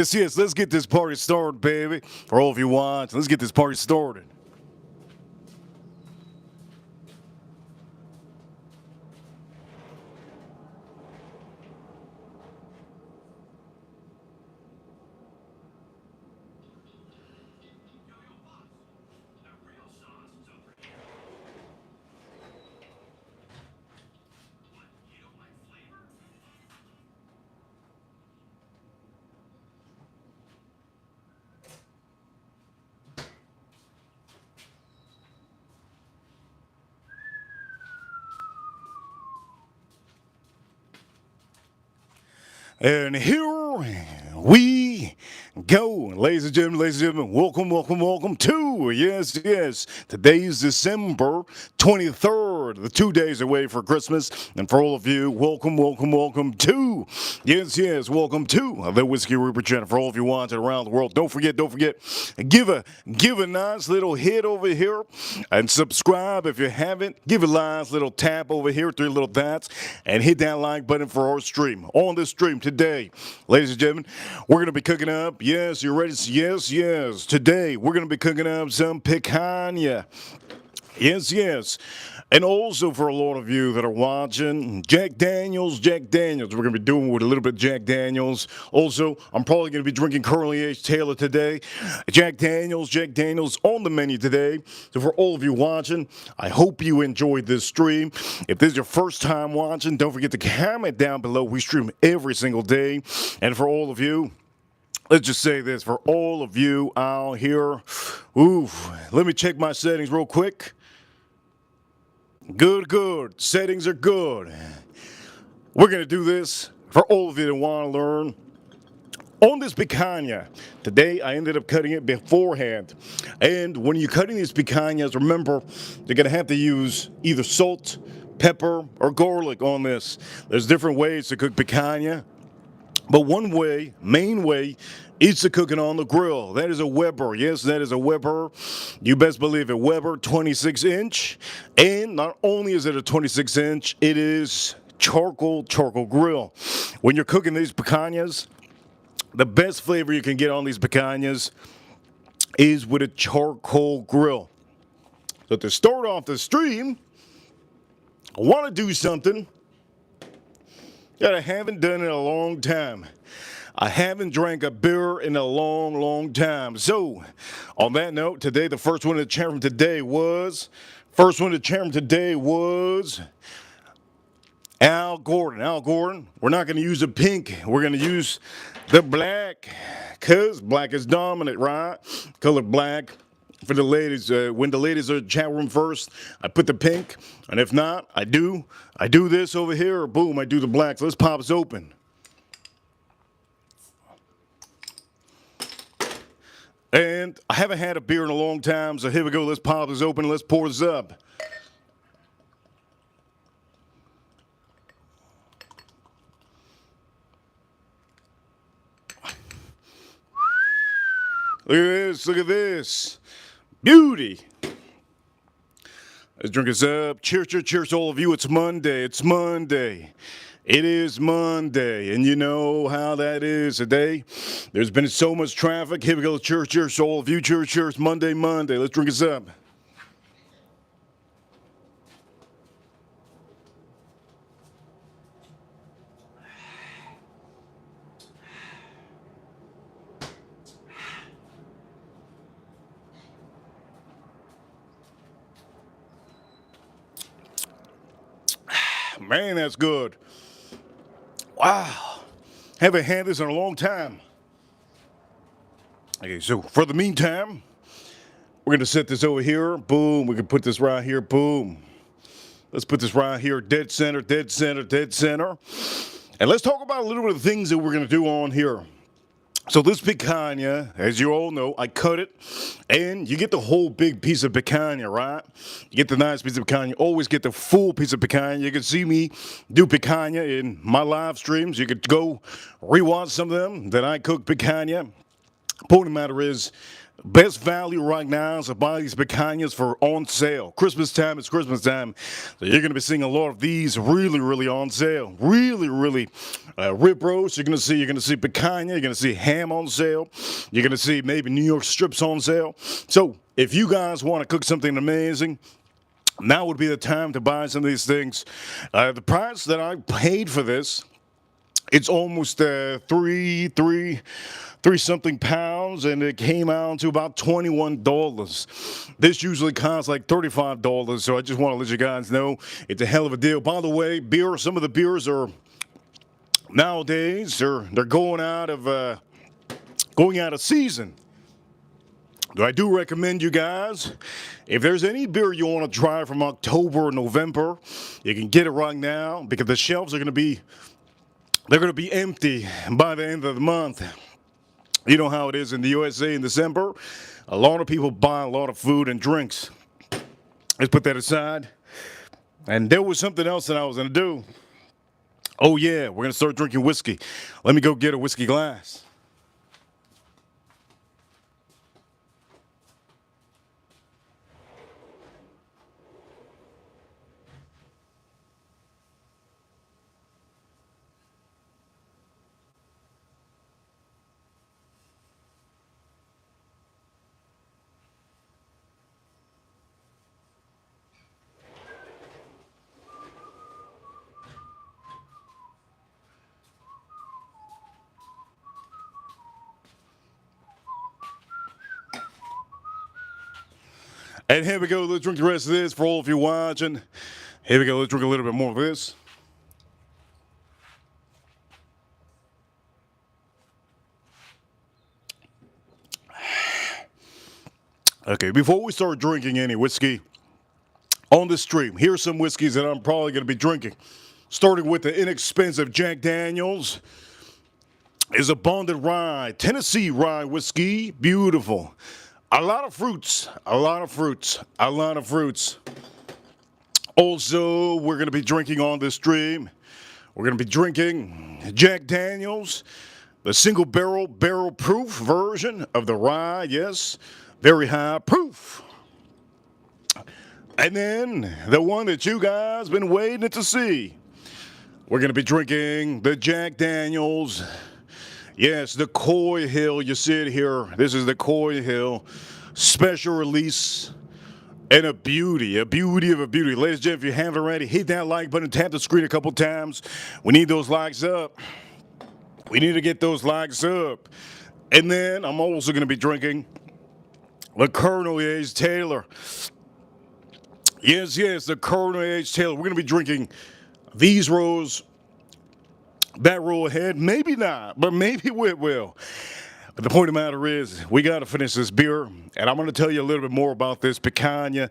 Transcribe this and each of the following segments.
Yes, let's get this party started, baby. For all of you watching, let's get this party started. And here we go. Ladies and gentlemen, welcome to, yes. Today is December 23rd, the 2 days away for Christmas. And for all of you, welcome to, welcome to the Whiskey Rupert channel. For all of you watching around the world, don't forget, give a nice little hit over here and subscribe if you haven't. Give a nice little tap over here, 3 little dots, and hit that like button for our stream. On this stream today, ladies and gentlemen, we're going to be cooking up, yes, you're ready, yes. Today, we're going to be cooking up some picanha. Yes. And also for a lot of you that are watching, Jack Daniels. We're going to be doing with a little bit of Jack Daniels. Also, I'm probably going to be drinking Curly H. Taylor today. Jack Daniels on the menu today. So for all of you watching, I hope you enjoyed this stream. If this is your first time watching, don't forget to comment down below. We stream every single day. And for all of you, let's just say this, for all of you out here, let me check my settings real quick. Good. Settings are good. We're going to do this for all of you that want to learn. On this picanha, today I ended up cutting it beforehand. And when you're cutting these picanhas, remember, you're going to have to use either salt, pepper, or garlic on this. There's different ways to cook picanha. But one way, main way, is to cook it on the grill. That is a Weber. Yes, that is a Weber. You best believe it. Weber 26-inch. And not only is it a 26-inch, it is charcoal grill. When you're cooking these picanhas, the best flavor you can get on these picanhas is with a charcoal grill. So to start off the stream, I want to do something that I haven't done in a long time. I haven't drank a beer in a long time. So, on that note, today, the first one to chat from today was Al Gordon. We're not going to use the pink. We're going to use the black, because black is dominant, right? Color black. For the ladies, when the ladies are in the chat room first, I put the pink, and if not, I do this over here, or boom, I do the black. So let's pop this open. And I haven't had a beer in a long time, so here we go. Let's pop this open and let's pour this up. Look at this. Beauty. Let's drink this up. Cheers to all of you. It's Monday. It is Monday, and you know how that is today. There's been so much traffic. Here we go. Cheers to all of you. Cheers. Monday. Let's drink this up. Man, that's good. Wow. Haven't had this in a long time. Okay, so for the meantime, we're going to set this over here. Boom. We can put this right here. Boom. Let's put this right here. Dead center. And let's talk about a little bit of the things that we're going to do on here. So this picanha, as you all know, I cut it, and you get the whole big piece of picanha, right? You get the nice piece of picanha. You always get the full piece of picanha. You can see me do picanha in my live streams. You could go rewatch some of them that I cook picanha. Point of the matter is, best value right now is to buy these Picanahs for on sale. Christmas time is Christmas time. So you're going to be seeing a lot of these really on sale. Really rib roast. You're going to see Picanah. You're going to see ham on sale. You're going to see maybe New York strips on sale. So if you guys want to cook something amazing, now would be the time to buy some of these things. The price that I paid for this, it's almost three something pounds, and it came out to about $21. This usually costs like $35, so I just want to let you guys know it's a hell of a deal. By the way, beer, some of the beers are nowadays they're going out of season. I do recommend you guys, if there's any beer you want to try from October or November, you can get it right now because the shelves are going to be empty by the end of the month. You know how it is in the USA in December. A lot of people buy a lot of food and drinks. Let's put that aside. And there was something else that I was going to do. Oh yeah, we're going to start drinking whiskey. Let me go get a whiskey glass. And here we go. Let's drink the rest of this for all of you watching. Here we go. Let's drink a little bit more of this. Okay, before we start drinking any whiskey on this stream, here's some whiskeys that I'm probably going to be drinking. Starting with the inexpensive Jack Daniels is a bonded rye, Tennessee rye whiskey. Beautiful. A lot of fruits. Also, we're going to be drinking on this stream. We're going to be drinking Jack Daniels, the single barrel proof version of the rye. Yes, very high proof. And then the one that you guys been waiting to see. We're going to be drinking the Jack Daniels. Yes, the Koy Hill. You see it here. This is the Koy Hill special release. And a beauty of a beauty. Ladies and gentlemen, if you haven't already, hit that like button, tap the screen a couple times. We need those likes up. We need to get those likes up. And then I'm also going to be drinking the Colonel H. Taylor. Yes, the Colonel H. Taylor. We're going to be drinking these rows, that row ahead. Maybe not, but maybe we will. But the point of the matter is, we got to finish this beer, and I'm going to tell you a little bit more about this Picanah.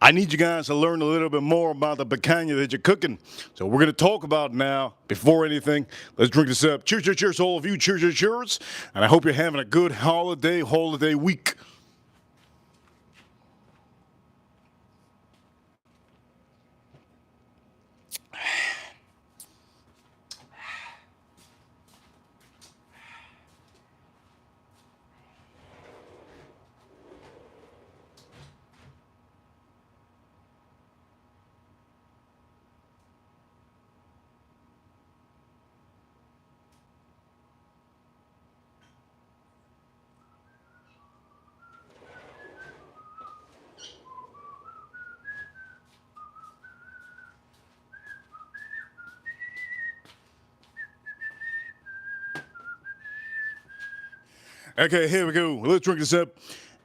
I need you guys to learn a little bit more about the Picanah that you're cooking. So we're going to talk about now. Before anything, let's drink this up. Cheers, all of you. Cheers. And I hope you're having a good holiday week. Okay, here we go. Let's drink this up.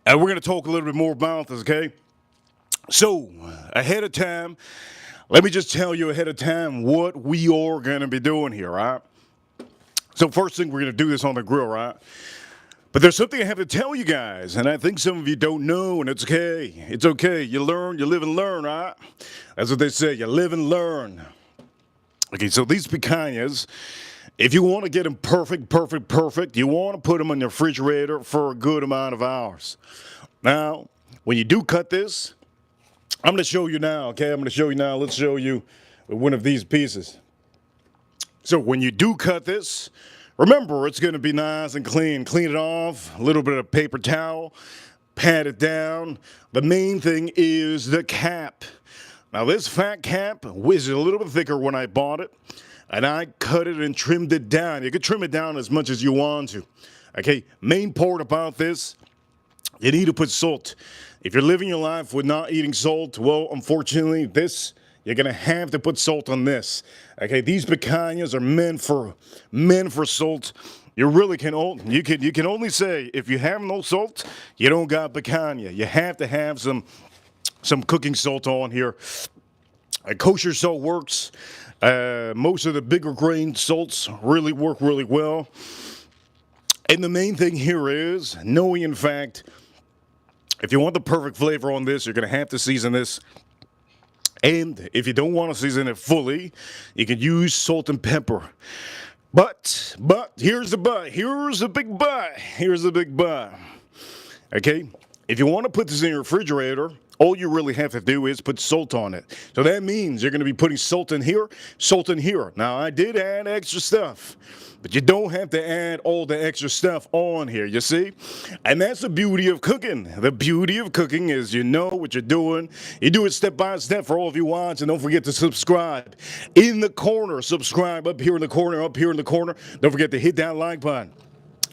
And we're going to talk a little bit more about this, okay? So, ahead of time, let me just tell you ahead of time what we are going to be doing here, right? So, first thing, we're going to do this on the grill, right? But there's something I have to tell you guys, and I think some of you don't know, and it's okay. It's okay. You learn, you live and learn, right? That's what they say. You live and learn. Okay, so these Picanahs, if you want to get them perfect, you want to put them in the refrigerator for a good amount of hours. Now, when you do cut this, I'm going to show you now, okay? Let's show you one of these pieces. So when you do cut this, Remember, it's going to be nice and clean. Clean it off, a little bit of paper towel, pat it down. The main thing is the cap. Now, this fat cap was a little bit thicker when I bought it, and I cut it and trimmed it down. You can trim it down as much as you want to. Okay, main part about this, you need to put salt. If you're living your life with not eating salt, well, unfortunately, you're gonna have to put salt on this. Okay, these picanhas are meant for salt. You really can only say if you have no salt, you don't got picanha. You have to have some cooking salt on here. Kosher salt works. Most of the bigger grain salts really work really well. And the main thing here is knowing, in fact, if you want the perfect flavor on this, you're going to have to season this. And if you don't want to season it fully, you can use salt and pepper. But, here's the but. Here's the big but. Here's the big but. Okay? If you want to put this in your refrigerator, all you really have to do is put salt on it. So that means you're going to be putting salt in here, salt in here. Now, I did add extra stuff, but you don't have to add all the extra stuff on here, you see? And that's the beauty of cooking. The beauty of cooking is you know what you're doing. You do it step by step for all of you watch, and don't forget to subscribe. In the corner, subscribe up here in the corner, up here in the corner. Don't forget to hit that like button.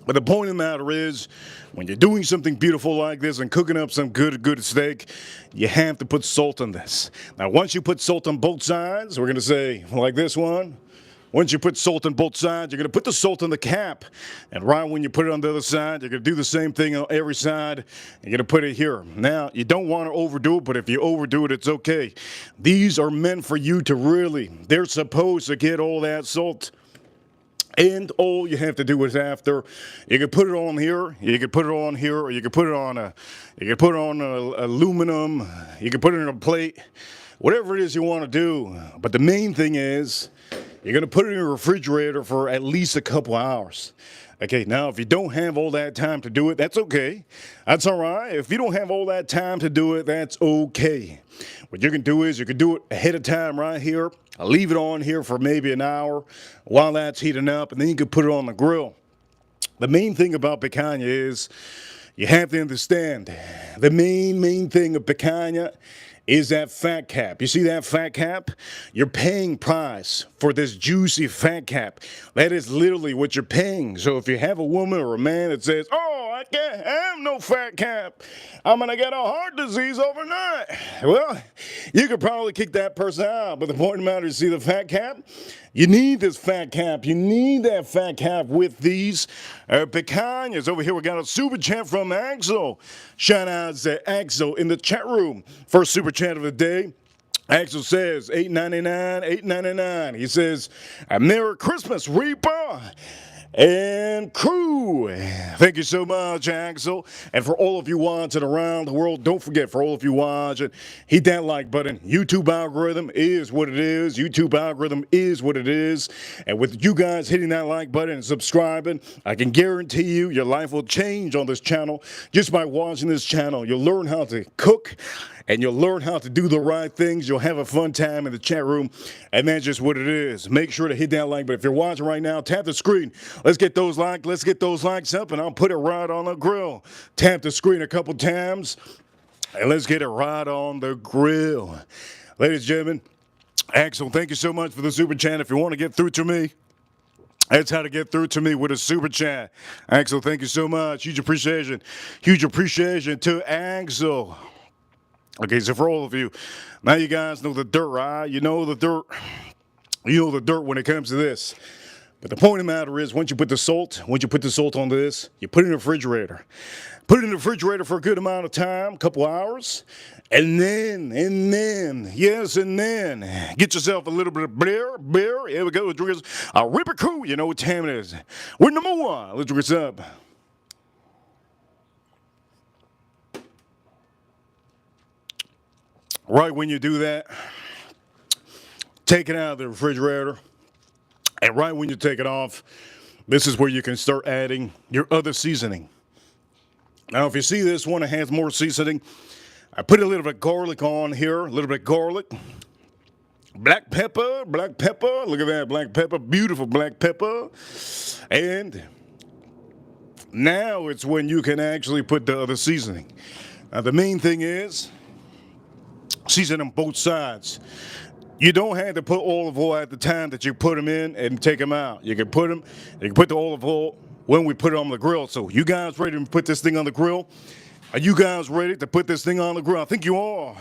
But the point of the matter is, when you're doing something beautiful like this and cooking up some good steak, you have to put salt on this. Now, once you put salt on both sides, we're going to say, like this one, once you put salt on both sides, you're going to put the salt on the cap. And right when you put it on the other side, you're going to do the same thing on every side. You're going to put it here. Now, you don't want to overdo it, but if you overdo it, it's okay. These are meant for you to really, they're supposed to get all that salt. And all you have to do is after, you can put it on here, you can put it on here, or you can put it on aluminum, you can put it in a plate, whatever it is you want to do. But the main thing is, you're going to put it in your refrigerator for at least a couple hours. Okay, now if you don't have all that time to do it, that's okay. That's all right. If you don't have all that time to do it, that's okay. What you can do is you can do it ahead of time right here. I'll leave it on here for maybe an hour while that's heating up, and then you can put it on the grill. The main thing about picanha is you have to understand the main thing of picanha is that fat cap. You see that fat cap? You're paying price for this juicy fat cap. That is literally what you're paying. So if you have a woman or a man that says, oh, I can't have no fat cap, I'm going to get a heart disease overnight. Well, you could probably kick that person out. But the point of the matter is, see the fat cap? You need this fat cap. You need that fat cap with these picanhas. Over here, we got a super chat from Axel. Shout out to Axel in the chat room. First super chat of the day. Axel says, $8.99, $8.99. He says, Merry Christmas, Reaper and crew. Thank you so much, Axel. And for all of you watching around the world, don't forget, for all of you watching, hit that like button. YouTube algorithm is what it is. YouTube algorithm is what it is. And with you guys hitting that like button and subscribing, I can guarantee you your life will change on this channel. Just by watching this channel, you'll learn how to cook, and you'll learn how to do the right things. You'll have a fun time in the chat room, and that's just what it is. Make sure to hit that like button. If you're watching right now, tap the screen. Let's get those likes up, and I'll put it right on the grill. Tap the screen a couple times, and let's get it right on the grill. Ladies and gentlemen, Axel, thank you so much for the super chat. If you want to get through to me, that's how to get through to me, with a super chat. Axel, thank you so much. Huge appreciation. Huge appreciation to Axel. Okay, so for all of you, now you guys know the dirt, right? You know the dirt. You know the dirt when it comes to this. But the point of the matter is, once you put the salt on this, you put it in the refrigerator. Put it in the refrigerator for a good amount of time, a couple hours, and then, get yourself a little bit of beer. Here we go. Let's drink this. Ripper Crew, you know what time it is. We're number one. Let's drink this up. Right when you do that, take it out of the refrigerator, and right when you take it off, this is where you can start adding your other seasoning. Now, if you see this one, it has more seasoning. I put a little bit of garlic on here, a little bit of garlic. Black pepper, black pepper. Look at that, black pepper, beautiful black pepper. And now it's when you can actually put the other seasoning. Now the main thing is season them both sides. You don't have to put olive oil at the time that you put them in and take them out. You can put the olive oil when we put it on the grill. So you guys ready to put this thing on the grill? Are you guys ready to put this thing on the grill? I think you are.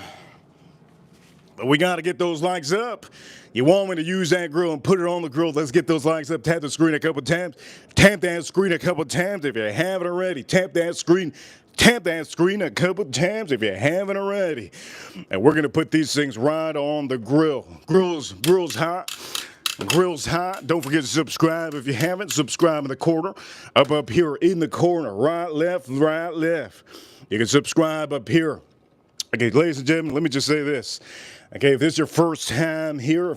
But we got to get those likes up. You want me to use that grill and put it on the grill? Let's get those likes up. Tap the screen a couple times. Tap that screen a couple times if you haven't already. Tap that screen a couple times if you haven't already. And we're going to put these things right on the grill. Grill's hot. Grill's hot. Don't forget to subscribe if you haven't. Subscribe in the corner. Up here in the corner. Right, left, right, left. You can subscribe up here. Okay, ladies and gentlemen, let me just say this. Okay, if this is your first time here,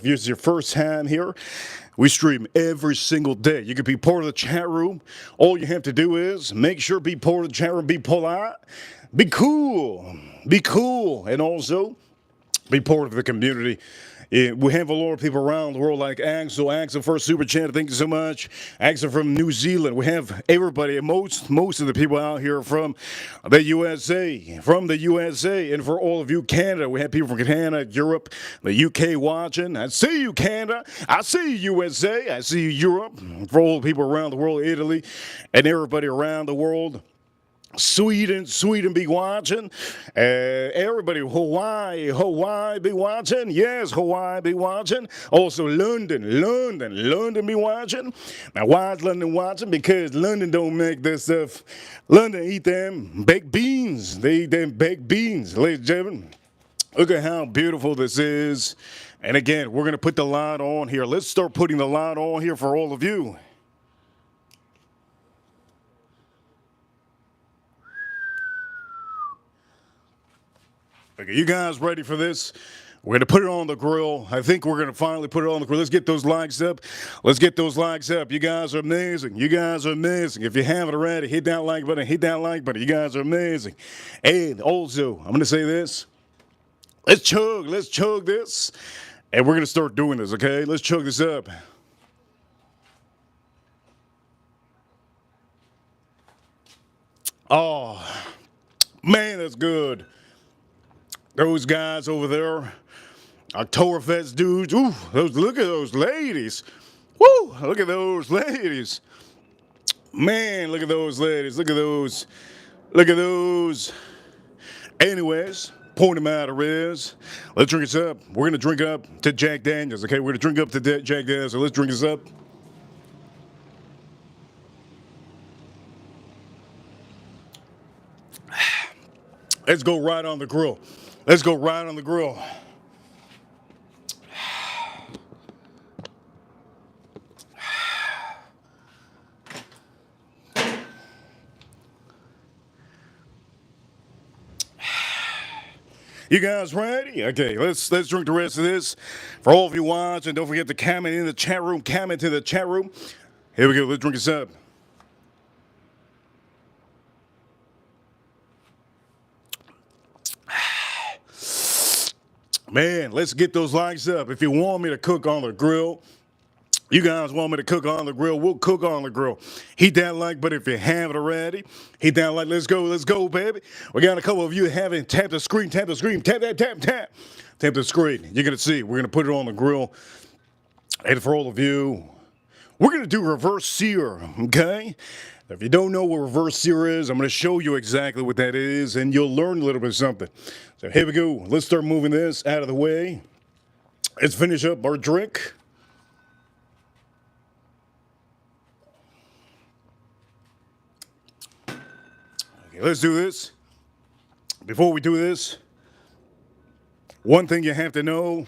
we stream every single day. You can be part of the chat room. All you have to do is make sure to be part of the chat room, be polite, be cool, and also be part of the community. We have a lot of people around the world like Axel for super chat. Thank you so much. Axel from New Zealand. We have everybody, most of the people out here from the USA, and for all of you Canada, we have people from Canada, Europe, the UK watching. I see you Canada. I see you USA. I see you Europe. For all the people around the world, Italy, and everybody around the world. Sweden be watching. Everybody, Hawaii be watching. Yes, Hawaii be watching. Also London be watching. Now why is London watching? Because London don't make this stuff. London eat them baked beans. They eat them baked beans, ladies and gentlemen. Look at how beautiful this is. And again, we're going to put the light on here. Let's start putting the light on here for all of you. Okay, you guys ready for this? We're going to put it on the grill. I think we're going to finally put it on the grill. Let's get those likes up. You guys are amazing. If you haven't already, hit that like button. You guys are amazing. And also, I'm going to say this. Let's chug this. And we're going to start doing this, okay? Let's chug this up. Oh, man, that's good. Those guys over there, Oktoberfest dudes. Ooh, look at those ladies. Woo, look at those ladies. Man, look at those ladies. Look at those. Anyways, point of matter is, let's drink this up. We're going to drink up to Jack Daniels, okay? We're going to drink up to Jack Daniels, so let's drink this up. Let's go right on the grill. You guys ready? Okay, let's drink the rest of this. For all of you watching, don't forget to comment in the chat room. Here we go. Let's drink this up. Man, let's get those likes up. If you want me to cook on the grill, you guys want me to cook on the grill, we'll cook on the grill. Hit that like button if you haven't already. Hit that like, let's go, baby. We got a couple of you that haven't tapped the screen. Tap the screen. Tap the screen. You're going to see. We're going to put it on the grill. And for all of you, we're going to do reverse sear, okay? If you don't know what reverse sear is, I'm going to show you exactly what that is, and you'll learn a little bit of something. So here we go. Let's start moving this out of the way. Let's finish up our drink. Okay, let's do this. Before we do this, one thing you have to know,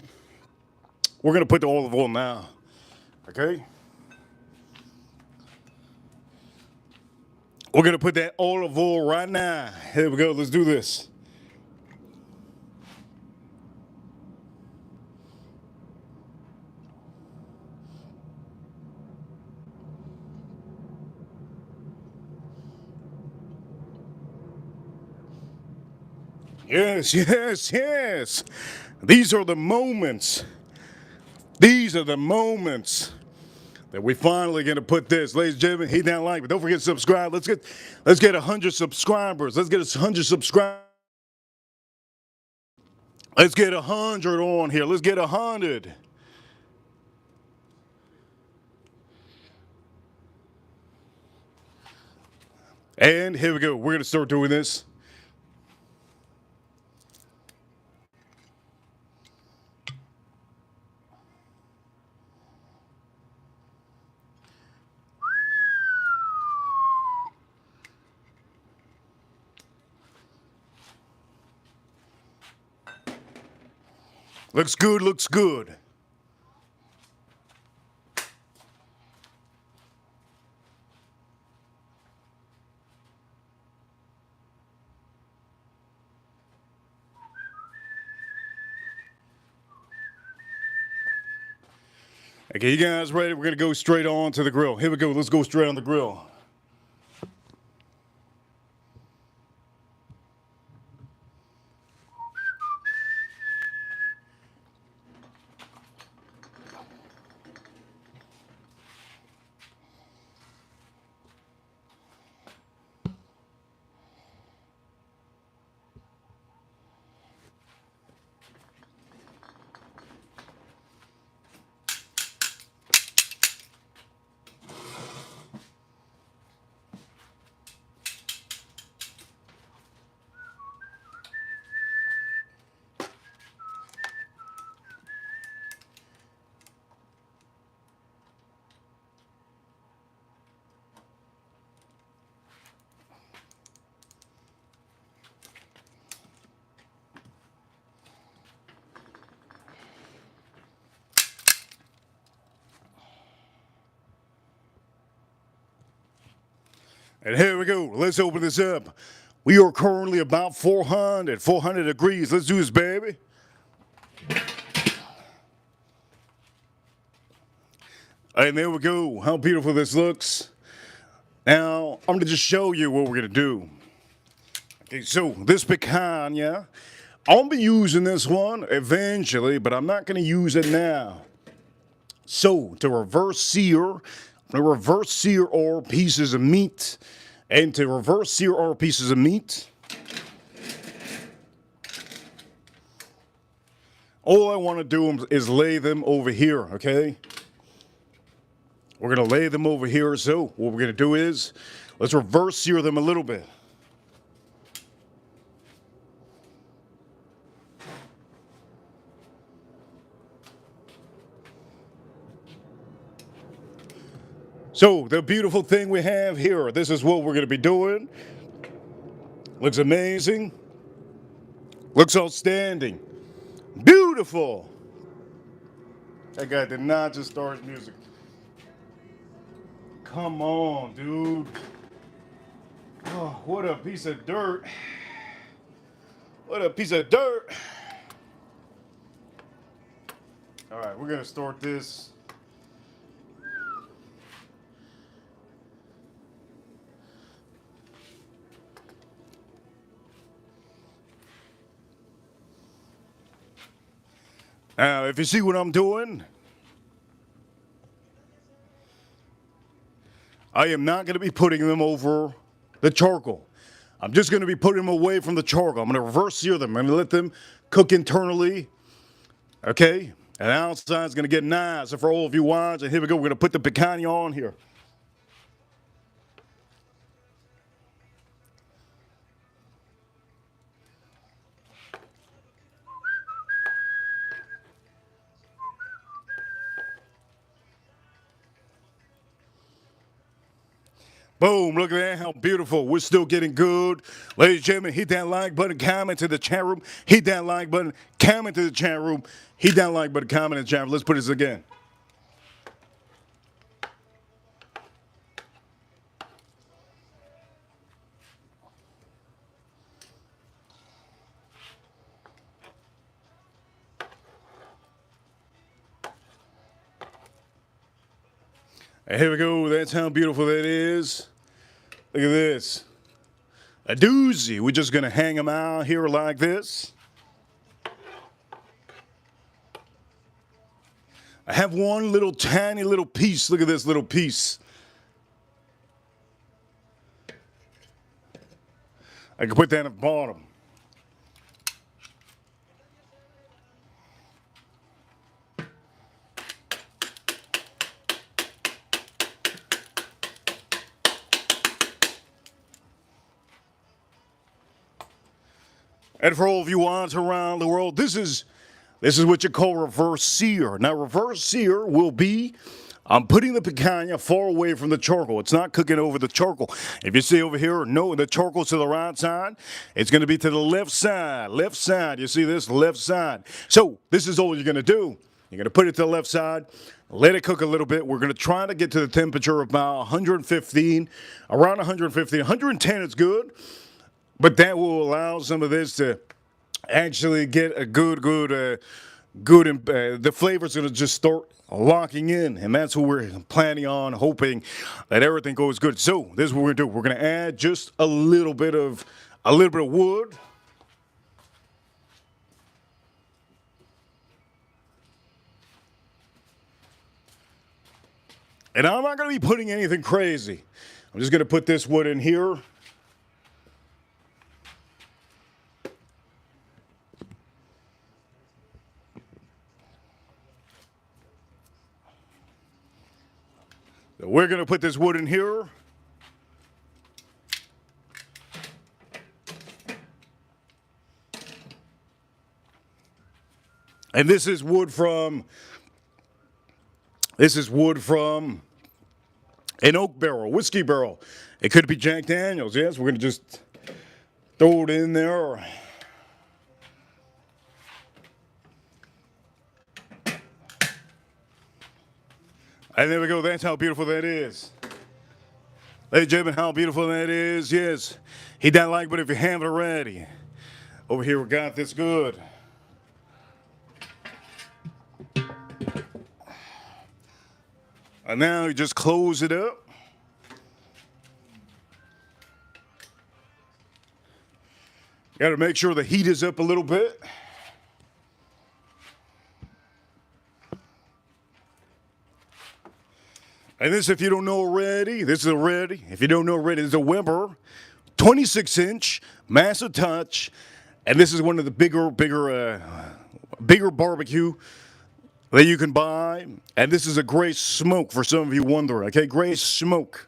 we're going to put the olive oil now, okay? We're going to put that olive oil right now. Here we go. Let's do this. Yes. These are the moments these are the moments that we finally gonna put this. Ladies and gentlemen, hit that like, but don't forget to subscribe. Let's get 100 subscribers. Let's get 100 subscribers. Let's get 100 on here. Let's get 100. And here we go. We're gonna start doing this. Looks good, looks good. Okay, you guys ready? We're gonna go straight on to the grill. Here we go, let's go straight on the grill. And here we go. Let's open this up. We are currently about 400 degrees. Let's do this, baby. And there we go. How beautiful this looks. Now, I'm going to just show you what we're going to do. Okay, so this picanha, I'll be using this one eventually, but I'm not going to use it now. So, to reverse sear, our pieces of meat. And to reverse sear our pieces of meat, all I want to do is lay them over here, okay? We're going to lay them over here. So what we're going to do is, let's reverse sear them a little bit. So the beautiful thing we have here, this is what we're going to be doing. Looks amazing. Looks outstanding. Beautiful. That guy did not just start his music. Come on, dude. Oh, what a piece of dirt. What a piece of dirt. All right, we're going to start this. Now, if you see what I'm doing, I am not going to be putting them over the charcoal. I'm just going to be putting them away from the charcoal. I'm going to reverse sear them. I'm going to let them cook internally. Okay? And outside's going to get nice. And for all of you watching, here we go. We're going to put the picanha on here. Boom, look at that, how beautiful. We're still getting good. Ladies and gentlemen, hit that like button, comment to the chat room. Hit that like button, comment to the chat room. Hit that like button, comment in the chat room. Let's put this again. And here we go. That's how beautiful that is. Look at this. A doozy. We're just going to hang them out here like this. I have one little tiny little piece. Look at this little piece. I can put that at the bottom. And for all of you aunts around the world, this is what you call reverse sear. Now, reverse sear will be I'm putting the picanha far away from the charcoal. It's not cooking over the charcoal. If you see over here, no, the charcoal's to the right side. It's going to be to the left side. Left side. You see this? Left side. So this is all you're going to do. You're going to put it to the left side. Let it cook a little bit. We're going to try to get to the temperature of about 115, around 115. 110 is good. But that will allow some of this to actually get a the flavor's going to just start locking in, and that's what we're planning on, hoping that everything goes good. So this is what we're going to do. We're going to add just a little bit of wood. And I'm not going to be putting anything crazy. I'm just going to put this wood in here. So we're going to put this wood in here. And this is wood from an oak barrel, whiskey barrel. It could be Jack Daniels. Yes, we're going to just throw it in there. And there we go. That's how beautiful that is. Ladies and gentlemen, how beautiful that is. Yes. He doesn't like, but if you have it already. Over here, we got this good. And now you just close it up. You got to make sure the heat is up a little bit. And this, if you don't know already, this is already. If you don't know already, this is a Weber 26-inch massive touch. And this is one of the bigger barbecue that you can buy. And this is a great smoke for some of you wondering. Okay, great smoke.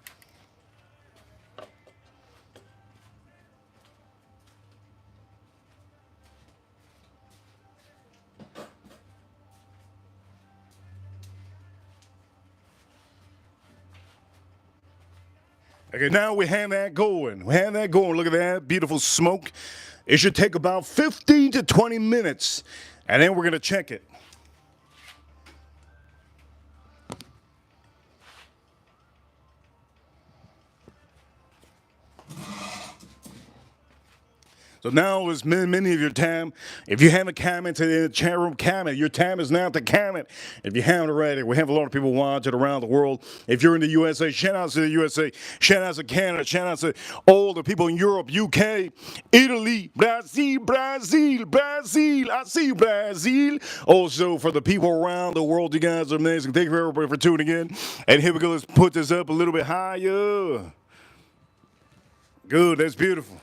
Okay, now we have that going. We have that going. Look at that beautiful smoke. It should take about 15 to 20 minutes, and then we're going to check it. So now, as many of your time, if you haven't commented in the chat room, comment. Your time is now to comment. If you haven't already, we have a lot of people watching around the world. If you're in the USA, shout out to the USA, shout out to Canada, shout out to all the people in Europe, UK, Italy, Brazil. I see you, Brazil. Also, for the people around the world, you guys are amazing. Thank you everybody for tuning in. And here we go. Let's put this up a little bit higher. Good. That's beautiful.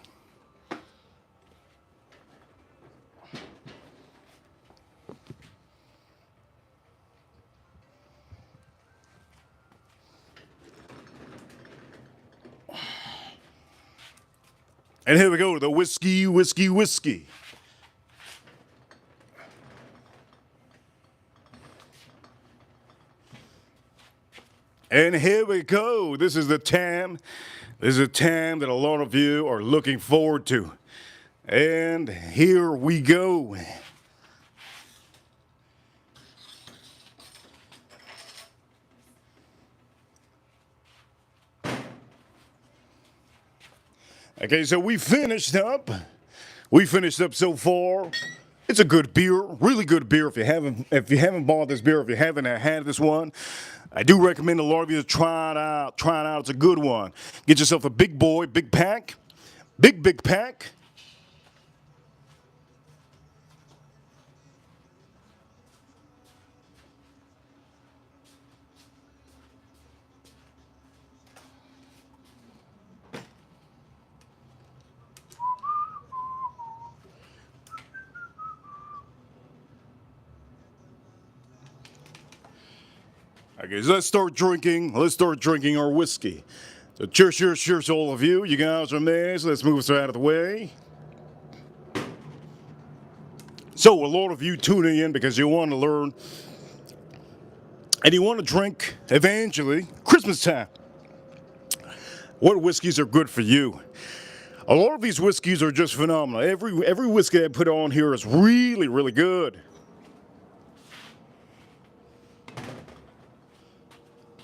And here we go, the whiskey. And here we go. This is the time. This is a time that a lot of you are looking forward to. And here we go. Okay, so we finished up. So far. It's a good beer, really good beer. If you haven't bought this beer, if you haven't had this one, I do recommend a lot of you to try it out. It's a good one. Get yourself a big pack. Big pack. Okay, so let's start drinking. Let's start drinking our whiskey. So cheers, cheers, cheers to all of you. You guys are amazing. Let's move this out of the way. So a lot of you tuning in because you want to learn and you want to drink eventually Christmas time. What whiskeys are good for you? A lot of these whiskeys are just phenomenal. Every whiskey I put on here is really, really good.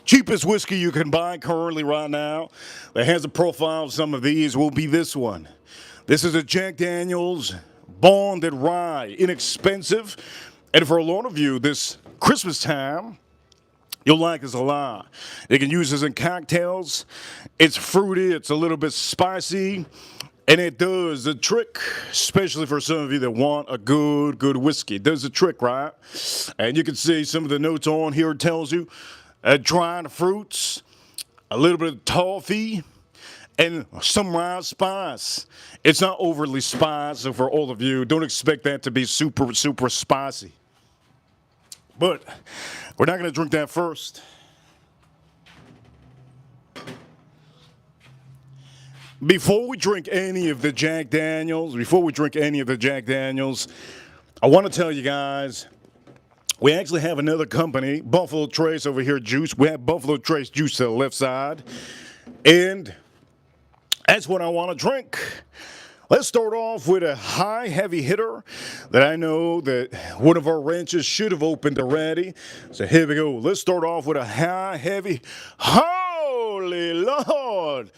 Cheapest whiskey you can buy currently right now that has a profile of some of these will be this one. This is a Jack Daniel's Bonded Rye, inexpensive. And for a lot of you, this Christmas time, you'll like this a lot. You can use this in cocktails. It's fruity, it's a little bit spicy, and it does the trick, especially for some of you that want a good whiskey. It does the trick, right? And you can see some of the notes on here. It tells you dried fruits, a little bit of toffee, and some rye spice. It's not overly spicy, so for all of you, don't expect that to be super spicy. But we're not going to drink that first. Before we drink any of the Jack Daniels, I want to tell you guys, we actually have another company, Buffalo Trace over here, juice. We have Buffalo Trace juice to the left side. And that's what I want to drink. Let's start off with a high heavy hitter that I know that one of our ranches should have opened already. So here we go. Let's start off with a high heavy. Holy Lord!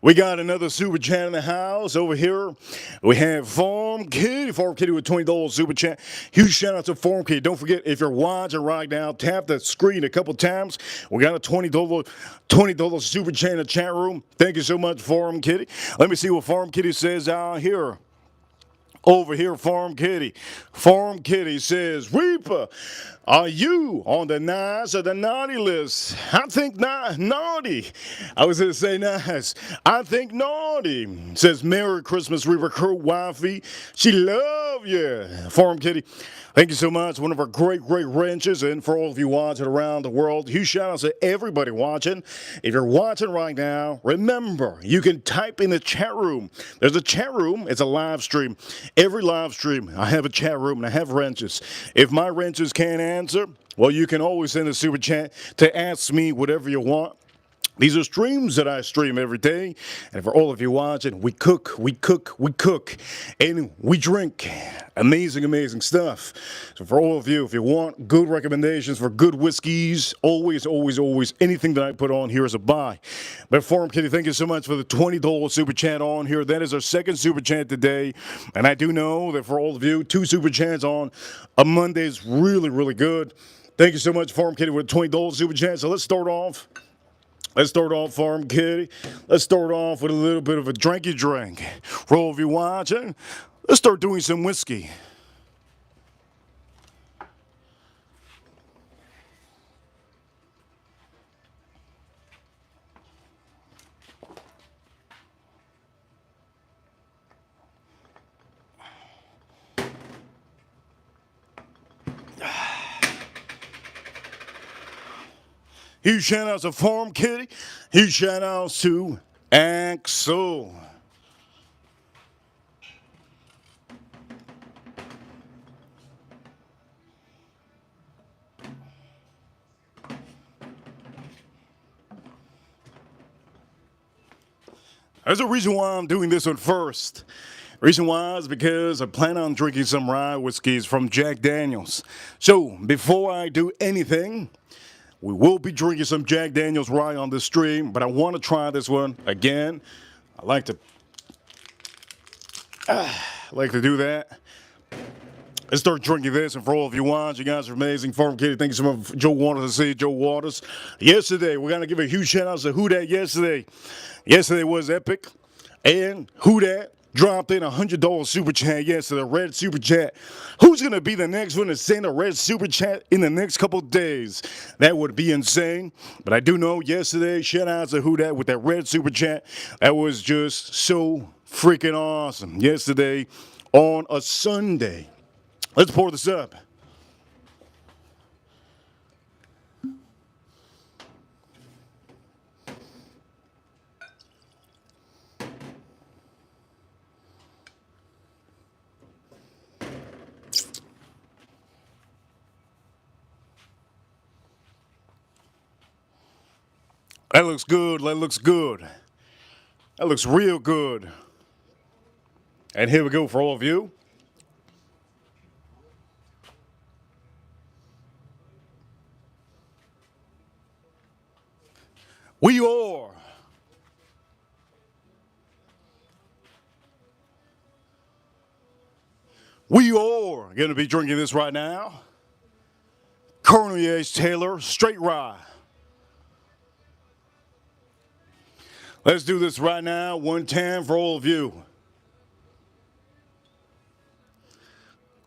We got another super chat in the house over here. We have Farm Kitty with $20 super chat. Huge shout out to Farm Kitty. Don't forget, if you're watching right now, tap the screen a couple times. We got a $20 super chat in the chat room. Thank you so much, Farm Kitty. Let me see what Farm Kitty says out here. Over here, Farm Kitty. Farm Kitty says, Reaper, are you on the nice or the naughty list? I think naughty. I was going to say nice. I think naughty. Says, Merry Christmas, Reaper Crew Wifey. She love you. Farm Kitty, thank you so much. One of our great ranches. And for all of you watching around the world, huge shout out to everybody watching. If you're watching right now, remember, you can type in the chat room. There's a chat room. It's a live stream. Every live stream, I have a chat room and I have wrenches. If my wrenches can't answer, well, you can always send a super chat to ask me whatever you want. These are streams that I stream every day. And for all of you watching, we cook, and we drink. Amazing stuff. So for all of you, if you want good recommendations for good whiskeys, always, anything that I put on here is a buy. But Farm Kitty, thank you so much for the $20 super chat on here. That is our second super chat today. And I do know that for all of you, 2 super chats on a Monday is really good. Thank you so much, Farm Kitty, with a $20 super chat. So let's start off. Farm Kitty. Let's start off with a little bit of a drinky drink. For all of you watching, let's start doing some whiskey. Huge shout outs to Farm Kitty. Huge shout outs to Axel. There's a reason why I'm doing this one first. The reason why is because I plan on drinking some rye whiskeys from Jack Daniel's. So before I do anything, we will be drinking some Jack Daniel's rye on this stream, but I want to try this one again. I like to do that. Let's start drinking this, and for all of you watching, you guys are amazing. Farm Kitty, thank you so much. Joe Waters, I see Joe Waters. Yesterday, we're going to give a huge shout out to Who Dat yesterday. Yesterday was epic, and Who Dat dropped in $100 super chat yesterday, red super chat. Who's going to be the next one to send a red super chat in the next couple of days? That would be insane. But I do know yesterday, shout out to Who Dat with that red super chat. That was just so freaking awesome. Yesterday on a Sunday. Let's pour this up. That looks good. That looks good. That looks real good. And here we go for all of you. We are going to be drinking this right now. Colonel H. Taylor Straight Rye. Let's do this right now, one time for all of you.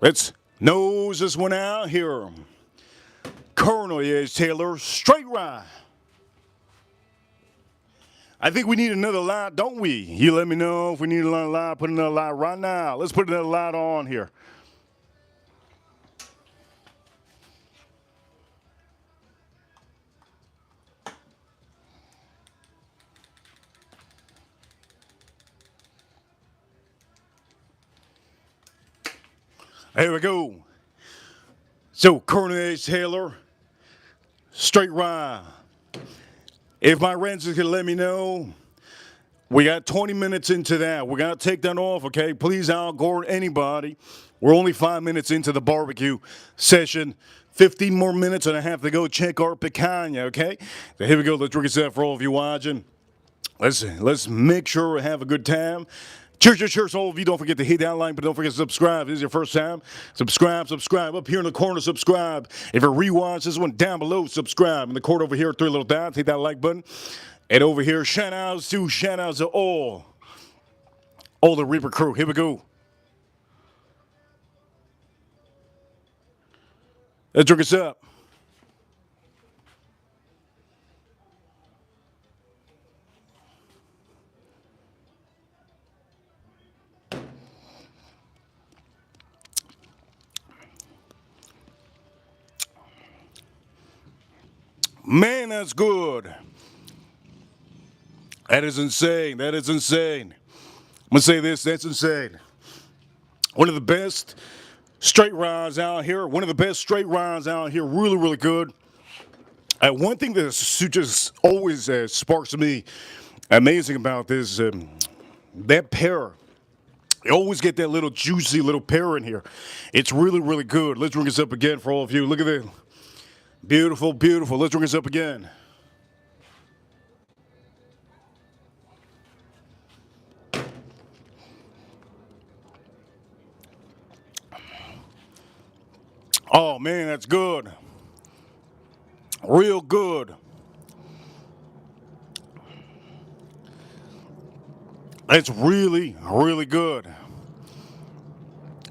Let's nose this one out here. Colonel H. Taylor Straight Rye. I think we need another light, don't we? You let me know if we need another light. Put another light right now. Let's put another light on here. Here we go. So, Colonel H. Taylor, Straight Rye. If my renters could let me know, we got 20 minutes into that. We're going to take that off, okay? Please don't go anybody. We're only 5 minutes into the barbecue session. 15 more minutes and I have to go check our picanha, okay? So here we go. Let's drink this out for all of you watching. Let's make sure we have a good time. Cheers, all of you. Don't forget to hit that like, but don't forget to subscribe. If this is your first time, subscribe. Up here in the corner, subscribe. If you rewatch this one, down below, subscribe. In the corner over here, 3 little dots, hit that like button. And over here, shout outs to all the Reaper crew. Here we go. Let's drink this up. Man, that's good. That is insane. That is insane. I'm going to say this. That's insane. One of the best straight ryes out here. One of the best straight ryes out here. Really, really good. One thing that just always sparks me amazing about this, that pear. You always get that little juicy little pear in here. It's really, really good. Let's drink this up again for all of you. Look at that. Beautiful, beautiful. Let's drink this up again. Oh, man, that's good. Real good. It's really, really good.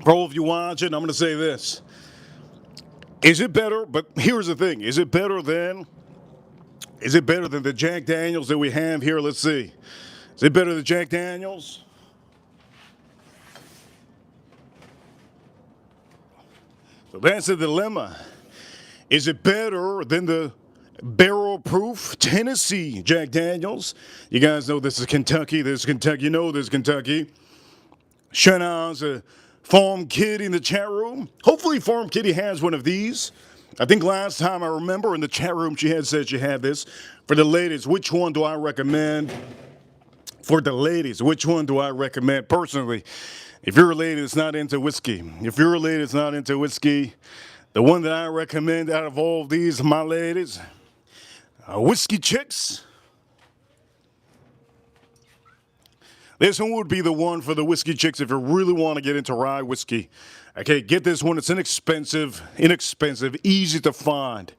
For all of you watching, I'm going to say this. Is it better? But here's the thing. Is it better than the Jack Daniels that we have here? Let's see. Is it better than Jack Daniels? So that's the dilemma. Is it better than the barrel-proof Tennessee Jack Daniels? You guys know this is Kentucky. This is Kentucky. You know this is Kentucky. Shout out to Farm Kitty in the chat room. Hopefully Farm Kitty has one of these. I think last time I remember in the chat room she had said she had this. For the ladies, which one do I recommend? For the ladies, which one do I recommend personally? If you're a lady that's not into whiskey, the one that I recommend out of all of these, my ladies, whiskey chicks. This one would be the one for the whiskey chicks if you really want to get into rye whiskey. Okay, get this one. It's inexpensive, easy to find.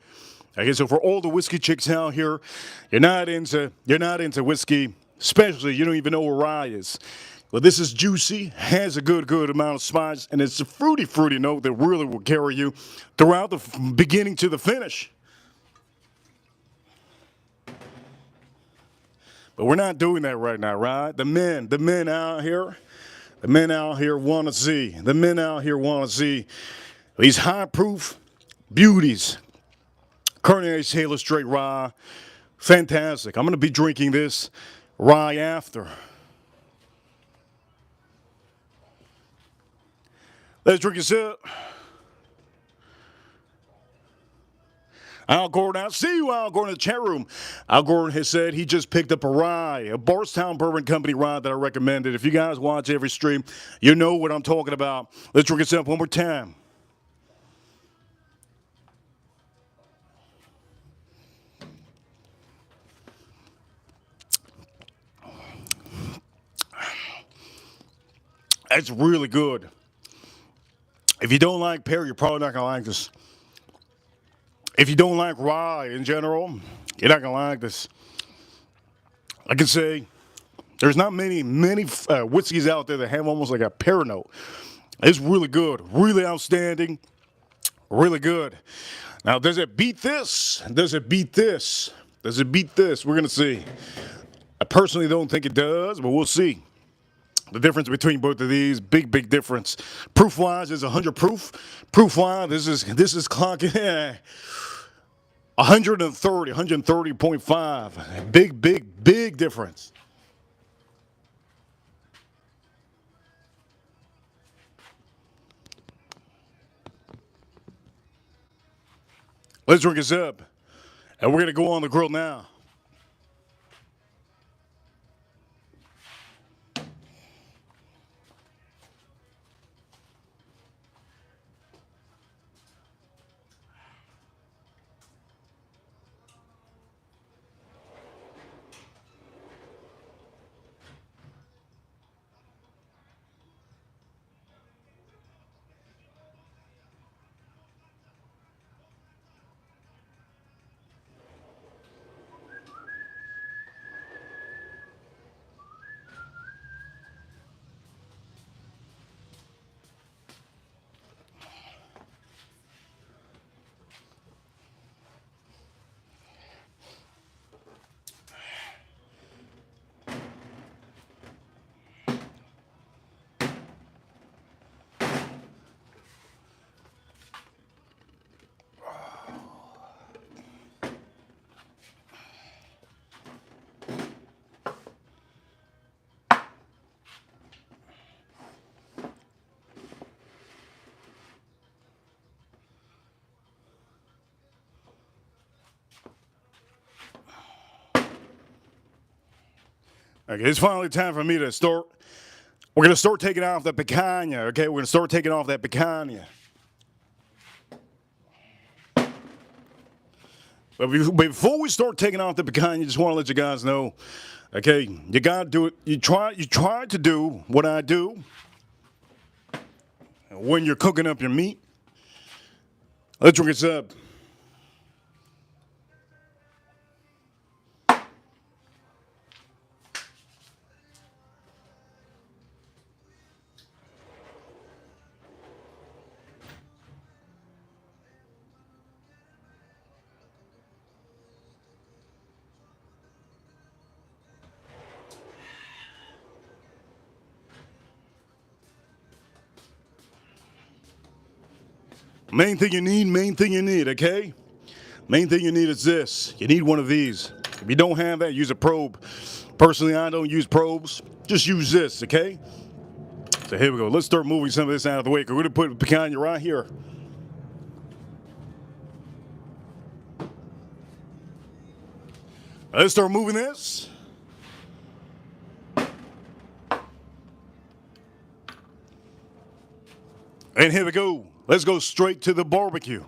Okay, so for all the whiskey chicks out here, you're not into whiskey, especially you don't even know what rye is. Well, this is juicy, has a good amount of spice, and it's a fruity note that really will carry you throughout the beginning to the finish. But we're not doing that right now, right? The men out here want to see. The men out here want to see these high-proof beauties. Colonel H. Taylor Straight Rye, fantastic. I'm going to be drinking this rye after. Let's drink this up. Al Gordon, I see you, Al Gordon, in the chat room. Al Gordon has said he just picked up a rye, a Bardstown Bourbon Company rye that I recommended. If you guys watch every stream, you know what I'm talking about. Let's drink this up one more time. That's really good. If you don't like pear, you're probably not going to like this. If you don't like rye in general, you're not going to like this. I can say there's not many whiskeys out there that have almost like a pear note. It's really good, really outstanding, really good. Now, does it beat this? Does it beat this? Does it beat this? We're going to see. I personally don't think it does, but we'll see. The difference between both of these, big difference. Proof-wise is 100 proof. Proof-wise, this is clocking 130, 130.5. Big difference. Let's drink this up. And we're going to go on the grill now. Okay, it's finally time for me to start. We're going to start taking off that Picanah, okay? We're going to start taking off that Picanah. But before we start taking off the Picanah, I just want to let you guys know, okay, you got to do it. You try to do what I do when you're cooking up your meat. Let's drink this up. Main thing you need, okay? Main thing you need is this. You need one of these. If you don't have that, use a probe. Personally, I don't use probes. Just use this, okay? So here we go. Let's start moving some of this out of the way. We're going to put Picanah right here. Let's start moving this. And here we go. Let's go straight to the barbecue.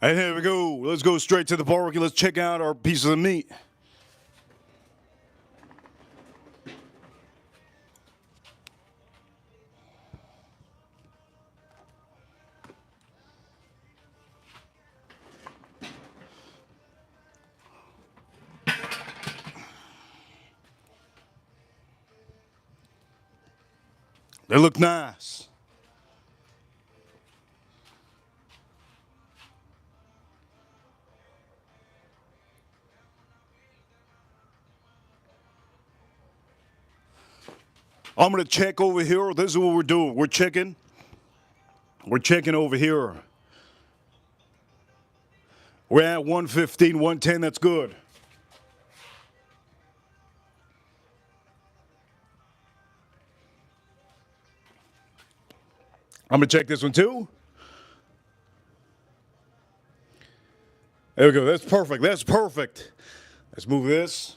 And here we go. Let's go straight to the barbecue. Let's check out our pieces of meat. They look nice. I'm going to check over here. This is what we're doing. We're checking. We're checking over here. We're at 115, 110. That's good. I'm going to check this one too. There we go. That's perfect. That's perfect. Let's move this.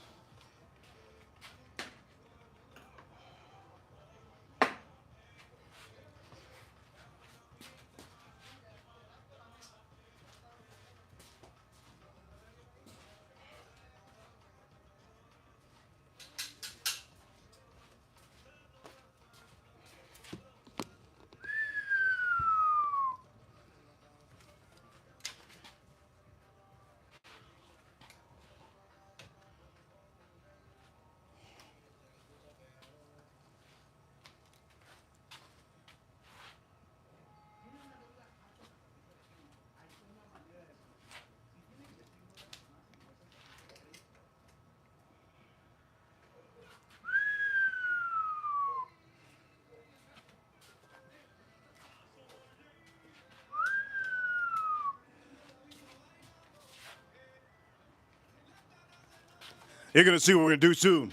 You're going to see what we're going to do soon.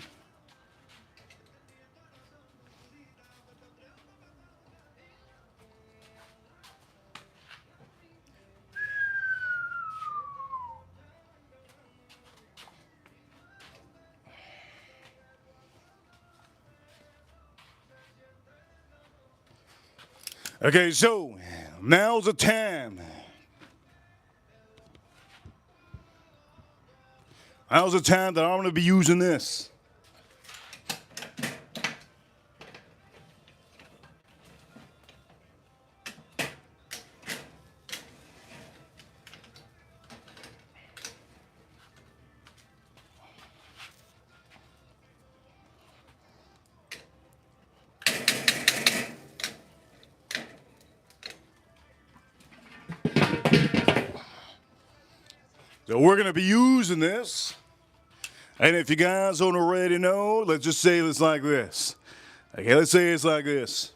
Okay, so now's the time. Now's the time that I'm going to be using this. So we're going to be using this. And if you guys don't already know, let's just say it's like this. Okay, let's say it's like this.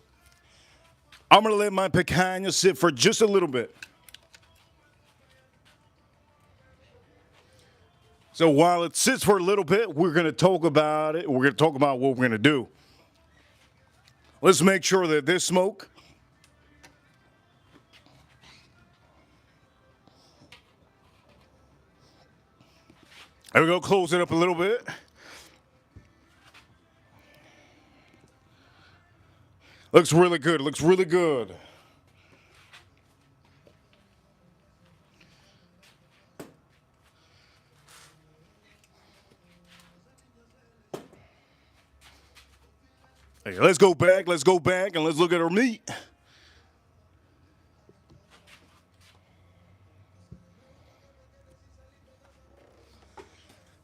I'm going to let my picanha sit for just a little bit. So while it sits for a little bit, we're going to talk about it. We're going to talk about what we're going to do. Let's make sure that this smoke there we go, close it up a little bit. Looks really good, looks really good. Hey, let's go back, and let's look at our meat.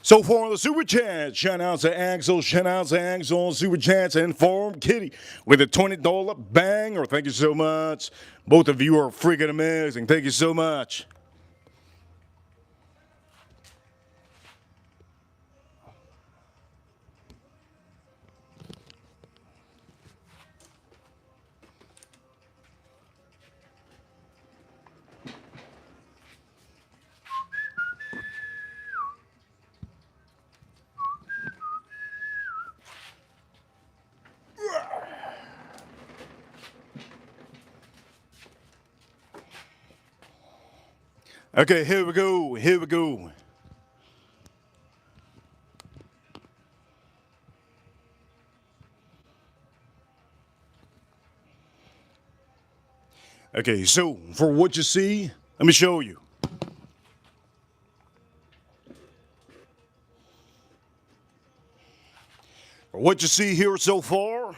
So far on the Super Chats, shout out to Axel, on Super Chats, and Farm Kitty with a $20 banger. Thank you so much. Both of you are freaking amazing. Thank you so much. Okay, here we go, here we go. Okay, so for what you see, let me show you. For what you see here so far,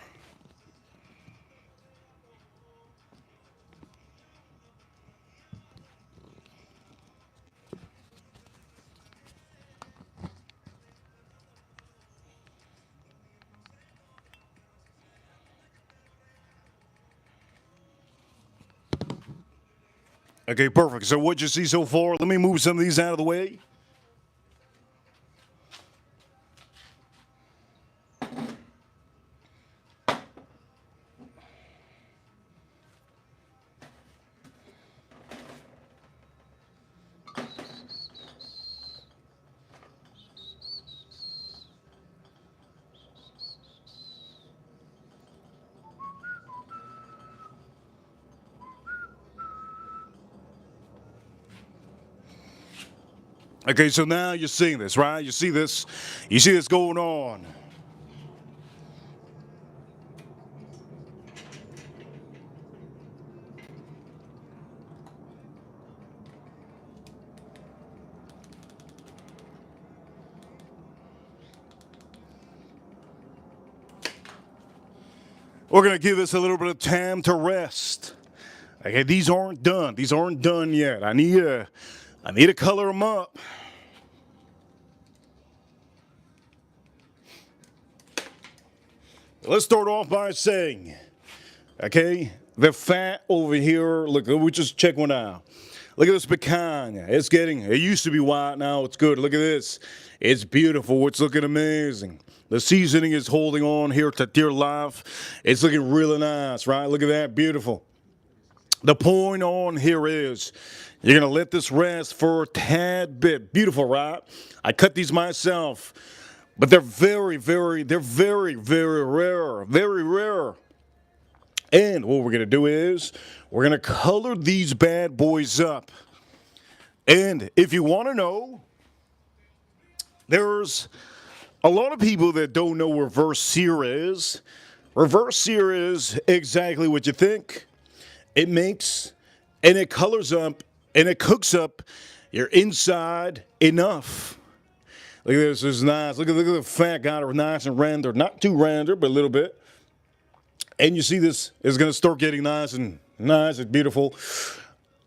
Okay, perfect. So what you see so far, let me move some of these out of the way. Okay, so now you're seeing this, right? You see this going on. We're gonna give this a little bit of time to rest. Okay, these aren't done. These aren't done yet. I need to color them up. Let's start off by saying, okay, the fat over here. Look, we just check one out. Look at this picanha. It used to be white, now it's good. Look at this. It's beautiful. It's looking amazing. The seasoning is holding on here to dear life. It's looking really nice, right? Look at that, beautiful. The point on here is you're going to let this rest for a tad bit. Beautiful, right? I cut these myself, but they're very, very rare. Very rare. And what we're going to do is we're going to color these bad boys up. And if you want to know, there's a lot of people that don't know what reverse sear is. Reverse sear is exactly what you think. It makes and it colors up and it cooks up your inside enough. Look at this. This is nice. Look at the fat got it nice and rendered. Not too rendered, but a little bit. And you see this is going to start getting nice and beautiful.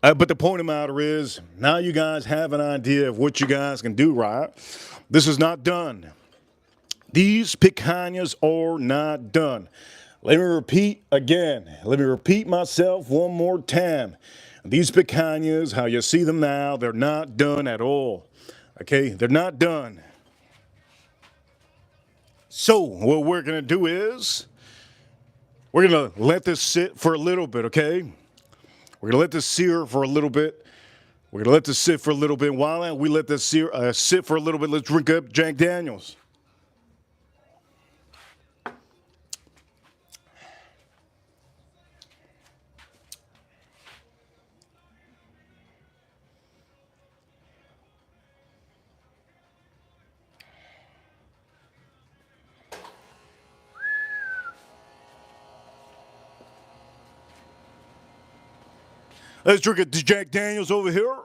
But the point of the matter is, now you guys have an idea of what you guys can do, right? This is not done. These picanhas are not done. Let me repeat again. Let me repeat myself one more time. These picanhas, how you see them now, they're not done at all. Okay, they're not done. So what we're going to do is we're going to let this sit for a little bit, okay? We're going to let this sear for a little bit. We're going to let this sit for a little bit. While we let this sit for a little bit, let's drink up Jack Daniels. Let's drink it to Jack Daniels over here.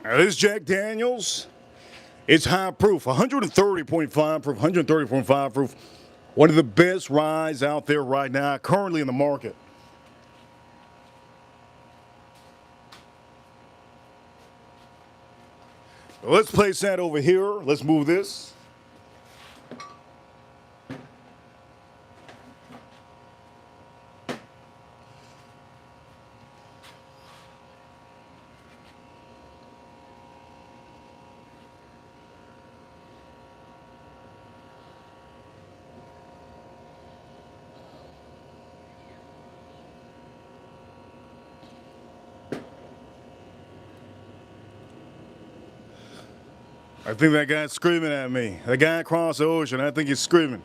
Now, this Jack Daniels, it's high proof, 130.5 proof, 130.5 proof. One of the best ryes out there right now, currently in the market. Let's place that over here. Let's move this. I think that guy's screaming at me. The guy across the ocean, I think he's screaming.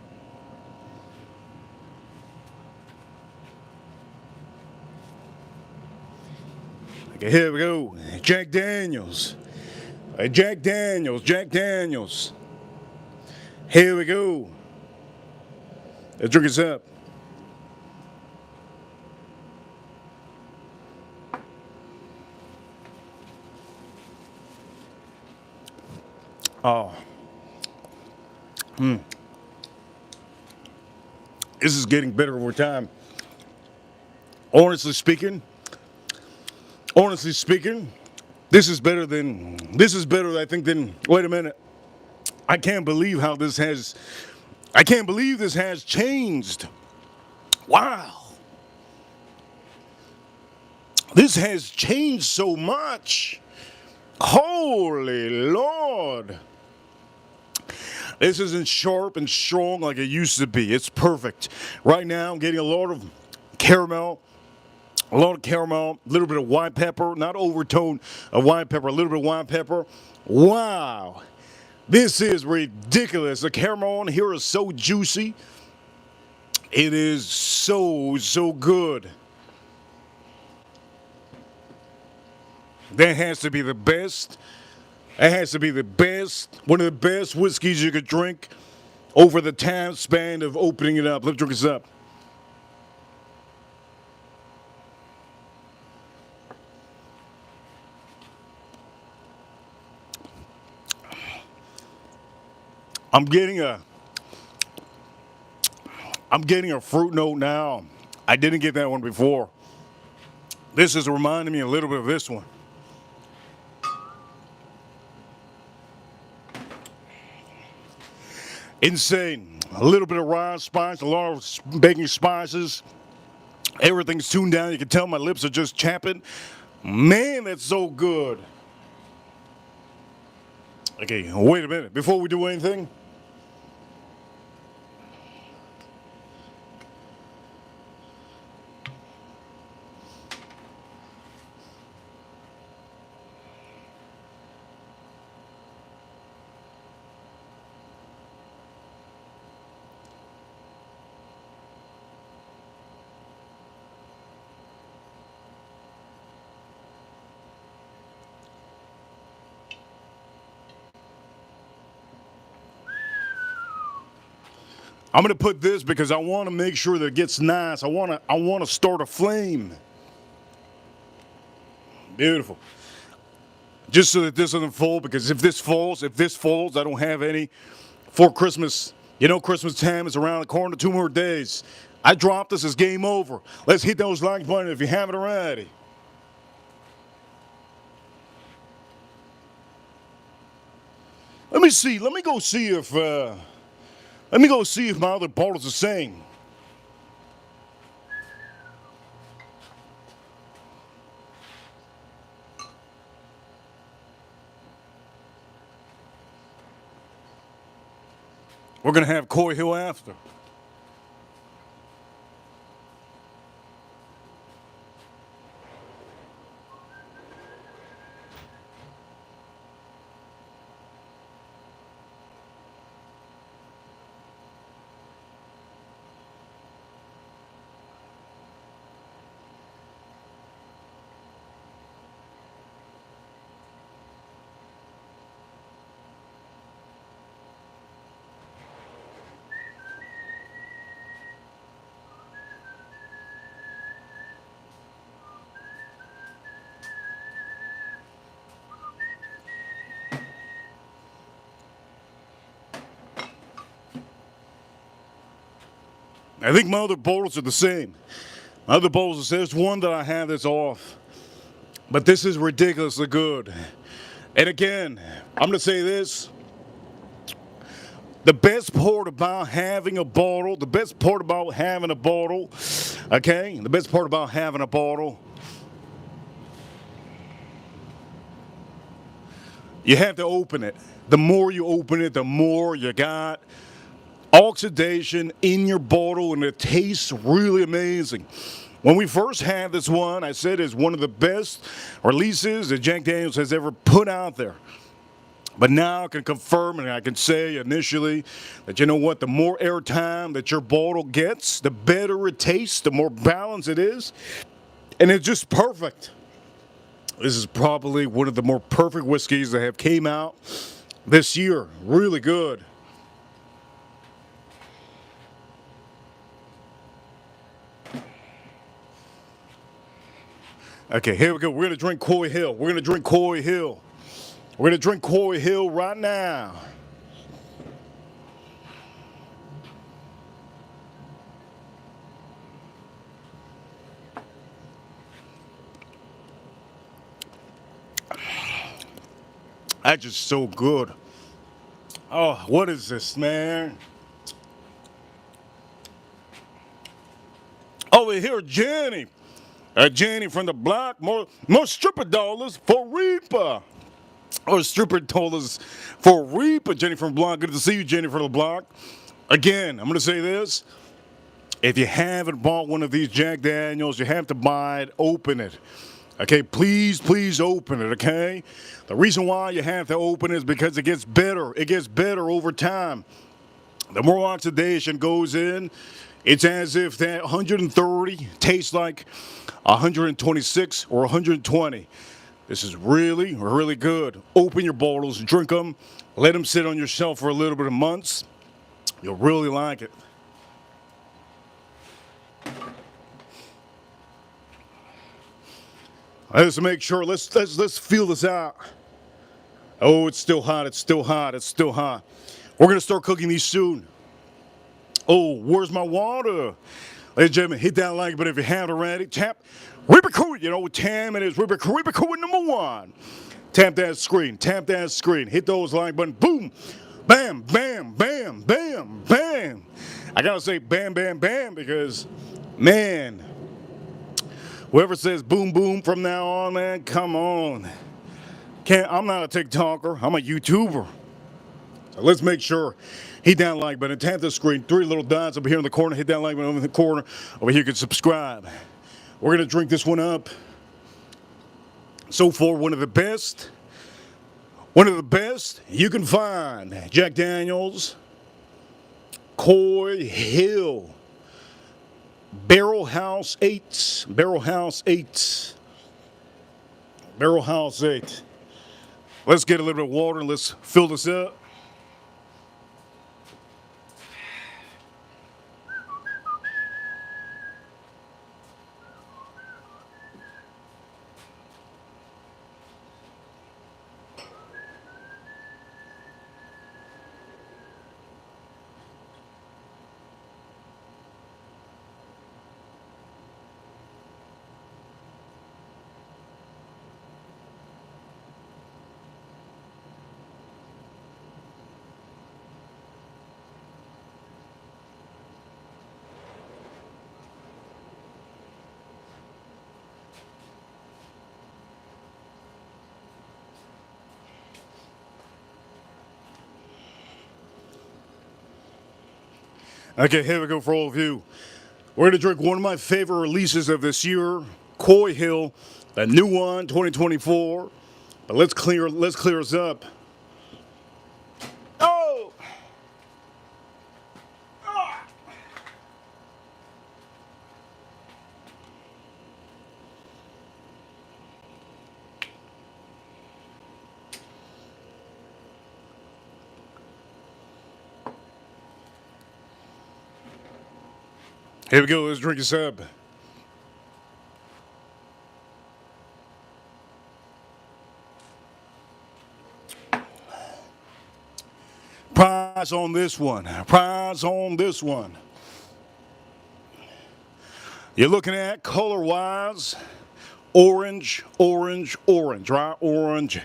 Okay, here we go. Jack Daniels. Jack Daniels, Jack Daniels. Here we go. Let's drink this up. Oh. This is getting better over time. Honestly speaking, this is better, I think, than, wait a minute. I can't believe this has changed. Wow. This has changed so much. Holy Lord. This isn't sharp and strong like it used to be. It's perfect. Right now, I'm getting a lot of caramel, a little bit of white pepper, not overtone of white pepper, a little bit of white pepper. Wow. This is ridiculous. The caramel on here is so juicy. It is so good. That has to be the best. That has to be the best. One of the best whiskeys you could drink over the time span of opening it up. Let's drink this up. I'm getting a fruit note now. I didn't get that one before. This is reminding me a little bit of this one. Insane. A little bit of rye spice, a lot of baking spices. Everything's tuned down. You can tell my lips are just chapping. Man, that's so good. Okay, wait a minute. Before we do anything, I'm going to put this because I want to make sure that it gets nice. I want to start a flame. Beautiful. Just so that this doesn't fall, because if this falls, I don't have any for Christmas. You know, Christmas time is around the corner, 2 more days. I drop this, it's game over. Let's hit those like button if you haven't already. Let me see. Let me go see if my other bottle's the same. We're going to have Koy Hill after. I think my other bottles are the same. My other bottles, there's one that I have that's off. But this is ridiculously good. And again, I'm going to say this. The best part about having a bottle, okay? The best part about having a bottle, you have to open it. The more you open it, the more you got oxidation in your bottle, and it tastes really amazing. When we first had this one, I said it's one of the best releases that Jack Daniels has ever put out there. But now I can confirm, and I can say initially that, you know what, the more airtime that your bottle gets, the better it tastes, the more balanced it is, and it's just perfect. This is probably one of the more perfect whiskeys that have came out this year. Really good. Okay, here we go. We're going to drink Koy Hill. We're going to drink Koy Hill. We're going to drink Koy Hill right now. That's just so good. Oh, what is this, man? Over here, Jenny. Jenny from the block. More stripper dollars for Reaper. Or stripper dollars for Reaper. Jenny from the block. Good to see you, Jenny from the block. Again, I'm going to say this. If you haven't bought one of these Jack Daniels, you have to buy it, open it. Okay, please, please open it, okay? The reason why you have to open it is because it gets better. It gets better over time. The more oxidation goes in, it's as if that 130 tastes like 126 or 120. This is really, really good. Open your bottles, drink them, let them sit on your shelf for a little bit of months. You'll really like it. Let's make sure. Let's feel this out. Oh, it's still hot. It's still hot. It's still hot. We're gonna start cooking these soon. Oh, where's my water? Ladies and gentlemen, hit that like button if you haven't already. Tap Reaper Koy. You know what time it is. Reaper Koy #1. Tap that screen. Tap that screen. Hit those like button. Boom. Bam. Bam. Bam. Bam. Bam. I gotta say bam, bam, bam because, man. Whoever says boom, boom from now on, man, come on. I'm not a TikToker. I'm a YouTuber. So let's make sure. Hit that like button. Tap the screen. 3 little dots over here in the corner. Hit that like button over in the corner. Over here, you can subscribe. We're going to drink this one up. So far, one of the best. One of the best you can find. Jack Daniels. Koy Hill. Barrel House 8. Barrel House 8. Barrel House 8. Let's get a little bit of water and let's fill this up. Okay, here we go for all of you. We're going to drink one of my favorite releases of this year, Koy Hill, the new one, 2024. But let's clear us up. Oh! Ah! Here we go, let's drink this up. Prize on this one. Prize on this one. You're looking at color-wise, orange, orange, orange, right? Orange.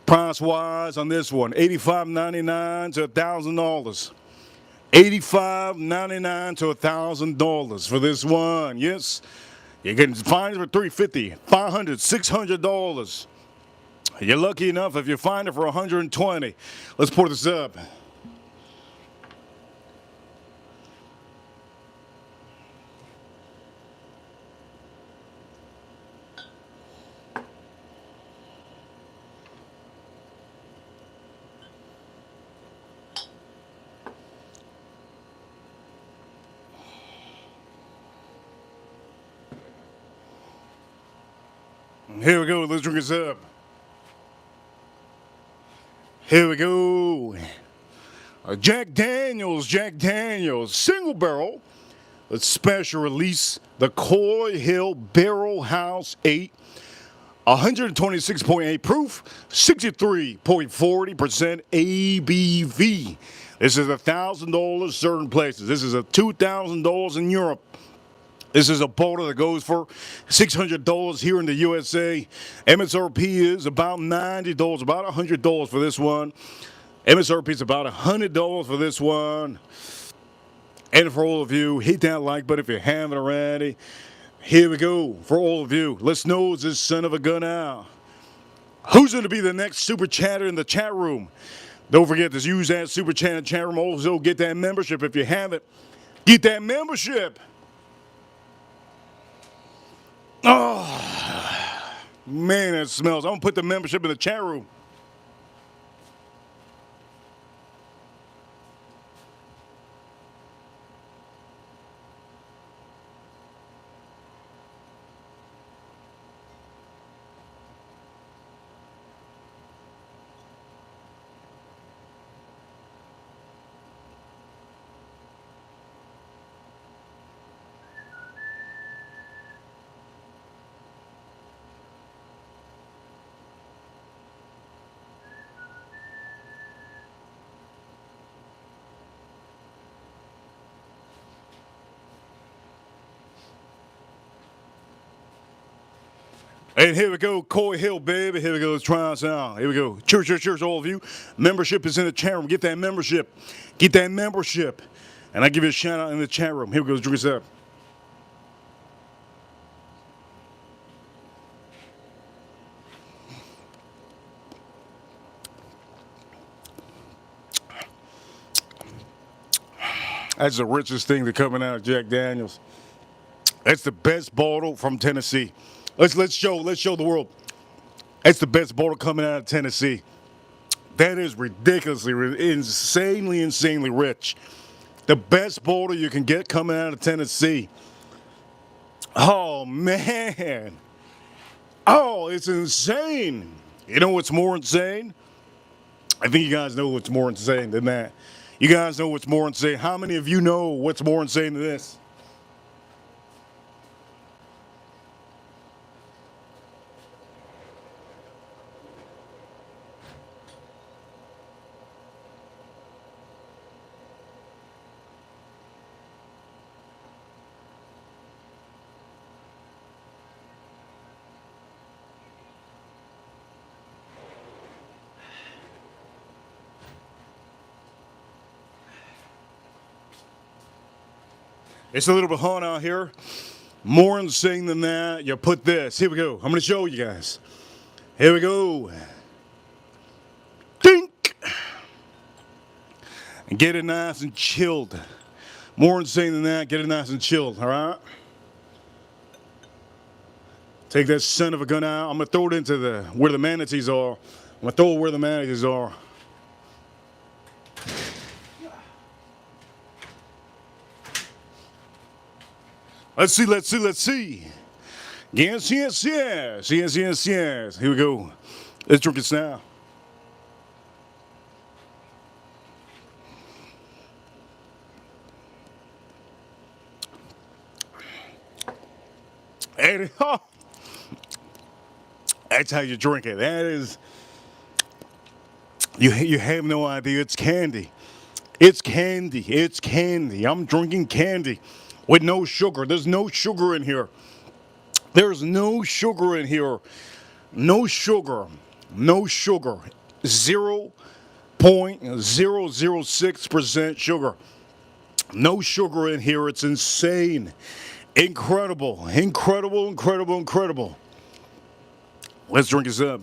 Price-wise on this one, $85.99 to $1,000. $85.99 to $1,000 for this one. Yes, you can find it for $350, $500, $600. You're lucky enough if you find it for $120. Let's pour this up. Here we go, let's drink this up. Here we go. Jack Daniels, single barrel. The special release, the Koy Hill Barrel House 8. 126.8 proof, 63.40% ABV. This is $1,000 certain places. This is a $2,000 in Europe. This is a boulder that goes for $600 here in the USA. MSRP is about $90, about $100 for this one. MSRP is about $100 for this one. And for all of you, hit that like button if you haven't already. Here we go for all of you. Let's nose this son of a gun out. Who's going to be the next super chatter in the chat room? Don't forget to use that super chat in the chat room. Also, get that membership if you haven't. Get that membership. Oh, man, that smells. I'm going to put the membership in the chat room. And here we go, Koy Hill, baby. Here we go. Let's try this out. Here we go. Cheers, cheers, cheers, all of you. Membership is in the chat room. Get that membership. Get that membership. And I give you a shout out in the chat room. Here we go. Let's drink this up. That's the richest thing that's coming out of Jack Daniels. That's the best bottle from Tennessee. Let's show the world. That's the best bottle coming out of Tennessee. That is ridiculously, insanely rich. The best bottle you can get coming out of Tennessee. Oh man. Oh, it's insane. You know what's more insane? I think you guys know what's more insane than that. You guys know what's more insane. How many of you know what's more insane than this? It's a little bit hot out here. More insane than that, you put this. Here we go. I'm going to show you guys. Here we go. Dink! And get it nice and chilled. More insane than that, get it nice and chilled, all right? Take that son of a gun out. I'm going to throw it into where the manatees are. I'm going to throw it where the manatees are. Let's see. Yes. Here we go. Let's drink this now. And, oh, that's how you drink it. That is, you have no idea. It's candy. It's candy. It's candy. I'm drinking candy. With no sugar. There's no sugar in here. There's no sugar in here. No sugar. No sugar. 0.006% sugar. No sugar in here. It's insane. Incredible. Incredible. Let's drink this up.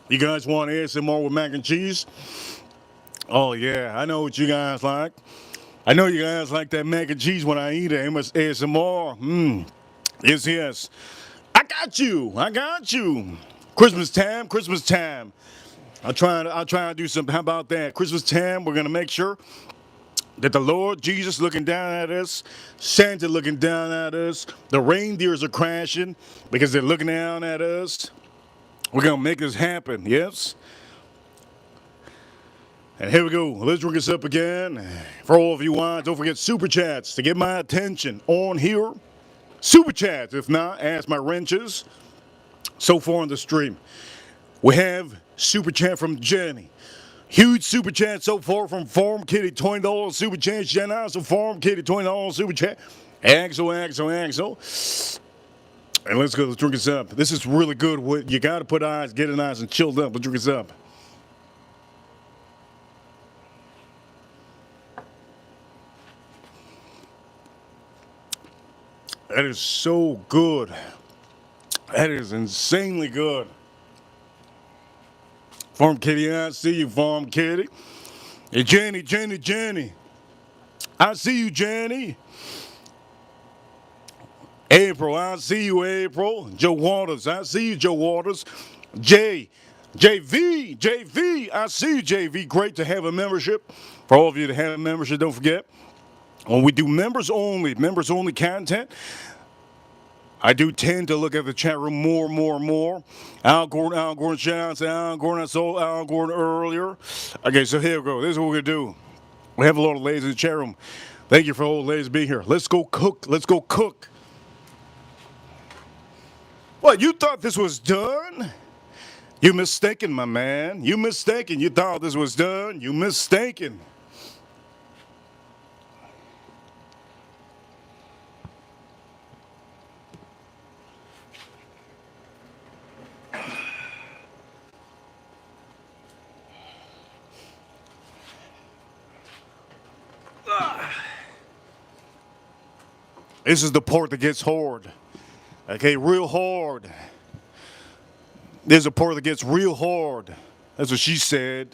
You guys want ASMR with mac and cheese? Oh yeah, I know what you guys like. I know you guys like that mac and cheese when I eat it. ASMR. Yes. I got you. Christmas time. I'll try to do something. How about that? Christmas time, we're gonna make sure that the Lord Jesus looking down at us, Santa looking down at us, the reindeers are crashing because they're looking down at us. We're going to make this happen, yes? And here we go. Let's drink this up again. For all of you wines, don't forget Super Chats to get my attention on here. Super Chats. If not, ask my wrenches so far on the stream. We have super chat from Jenny. Huge super chat so far from Farm Kitty, $20 super chat. Shout out to Farm Kitty, $20 super chat. Axel. And let's go, let's drink this up. This is really good. You got to put eyes, get it nice and chilled up. Let's drink this up. That is so good. That is insanely good. Farm Kitty, I see you, Farm Kitty. Hey, Jenny. I see you, Jenny. April, I see you, April. Joe Waters, I see you, Joe Waters. JV, I see you, JV. Great to have a membership. For all of you that have a membership, don't forget, when we do members only content, I do tend to look at the chat room more. Al Gordon, shout out to Al Gordon. I saw Al Gordon earlier. Okay, so here we go. This is what we're going to do. We have a lot of ladies in the chat room. Thank you for all the ladies being here. Let's go cook. What, you thought this was done? You mistaken, my man. You mistaken. You thought this was done? You mistaken. This is the part that gets hard. Okay, real hard. There's a part that gets real hard. That's what she said.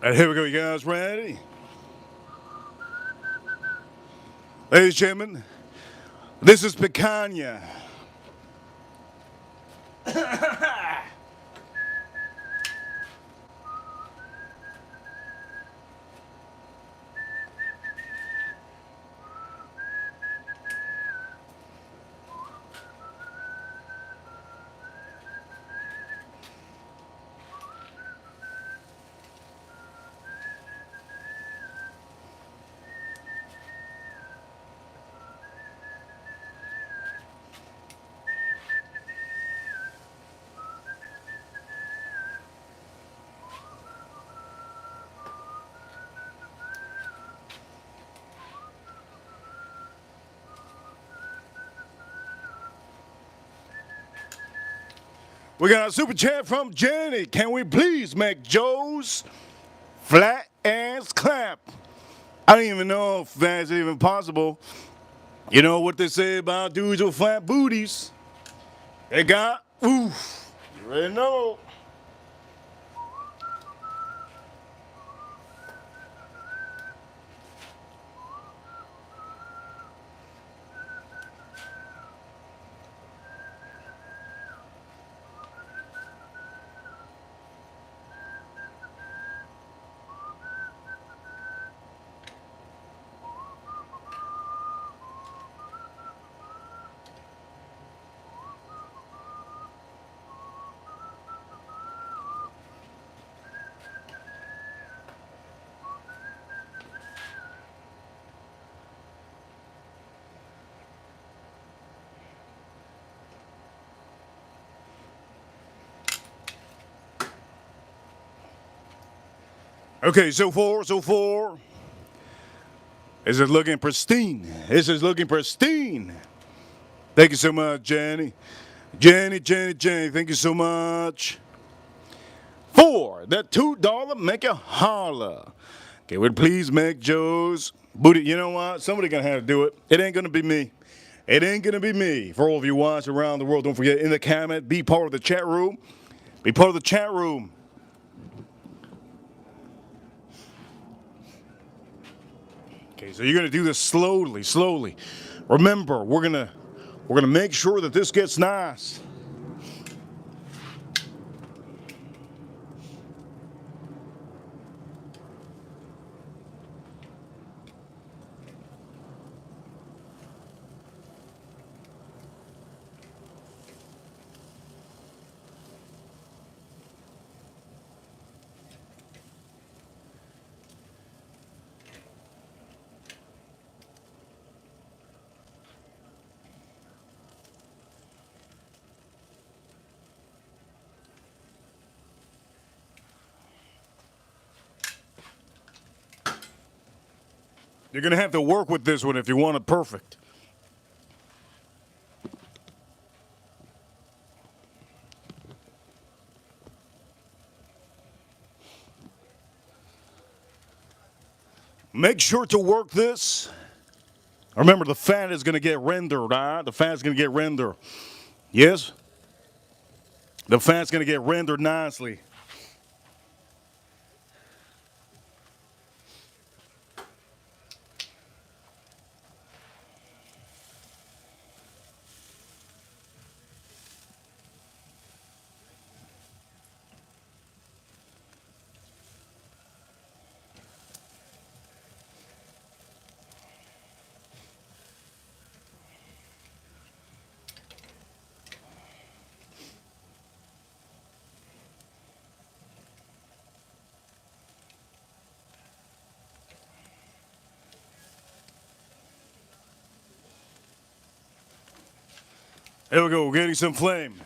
And here we go, you guys ready? Ladies and gentlemen, this is Picanah. We got a super chat from Jenny. Can we please make Joe's flat ass clap? I don't even know if that's even possible. You know what they say about dudes with flat booties? They got oof. You already know. Okay, so far, this is looking pristine. This is looking pristine. Thank you so much, Jenny. Jenny, thank you so much. For that $2, make a holla. Okay, would please make Joe's booty. You know what? Somebody gonna have to do it. It ain't gonna be me. It ain't gonna be me. For all of you watching around the world, don't forget in the comment, be part of the chat room. Be part of the chat room. Okay, so you're gonna do this slowly. Remember, we're gonna make sure that this gets nice. You're gonna have to work with this one if you want it perfect. Make sure to work this. Remember, the fat is going to get rendered, all right? The fat's going to get rendered. Yes? The fat's going to get rendered nicely. There we go, we're getting some flame.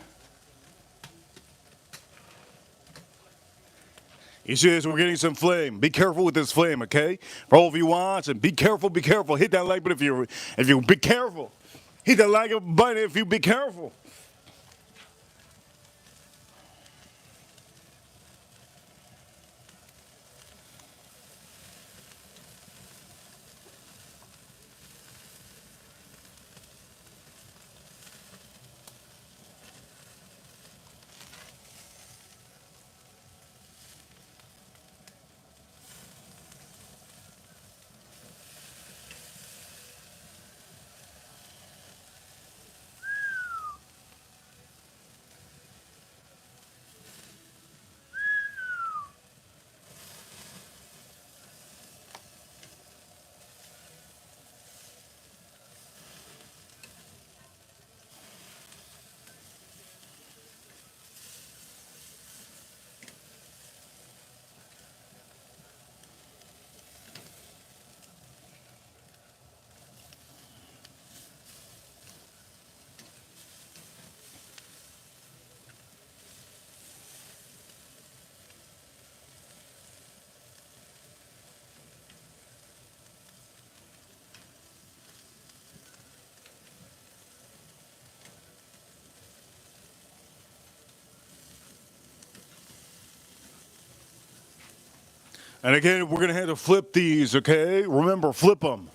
He says we're getting some flame. Be careful with this flame, okay? For all of you watching, be careful. Hit that like button if you be careful. Hit that like button if you be careful. And again, we're gonna have to flip these, okay? Remember, flip them.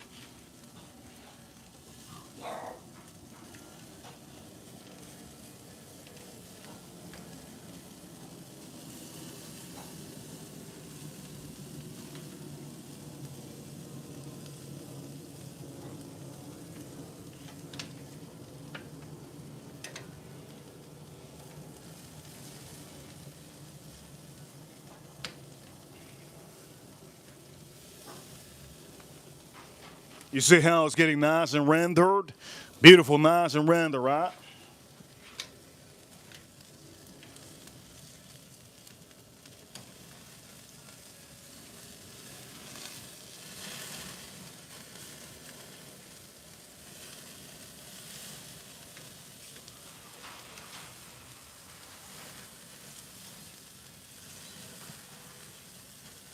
You see how it's getting nice and rendered? Beautiful, nice and rendered, right?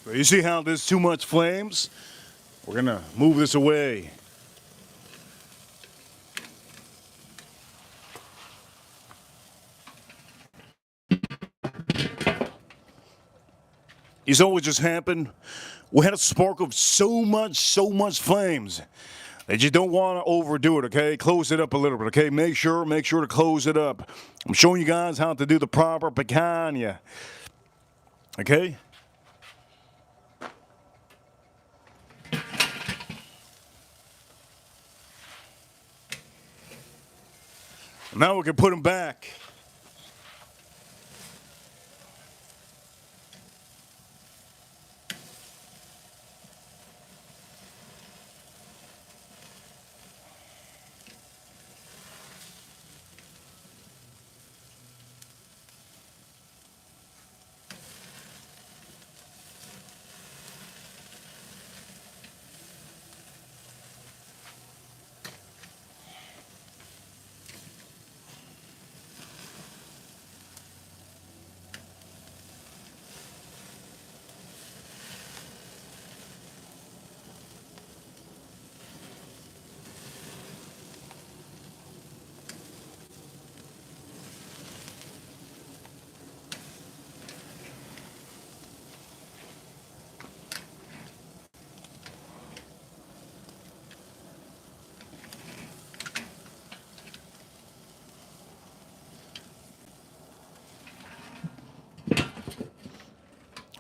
So you see how there's too much flames? We're gonna move this away. It's always just happened. We had a spark of so much flames that you don't want to overdo it, okay? Close it up a little bit, okay? Make sure to close it up. I'm showing you guys how to do the proper picanha, okay? Now we can put them back.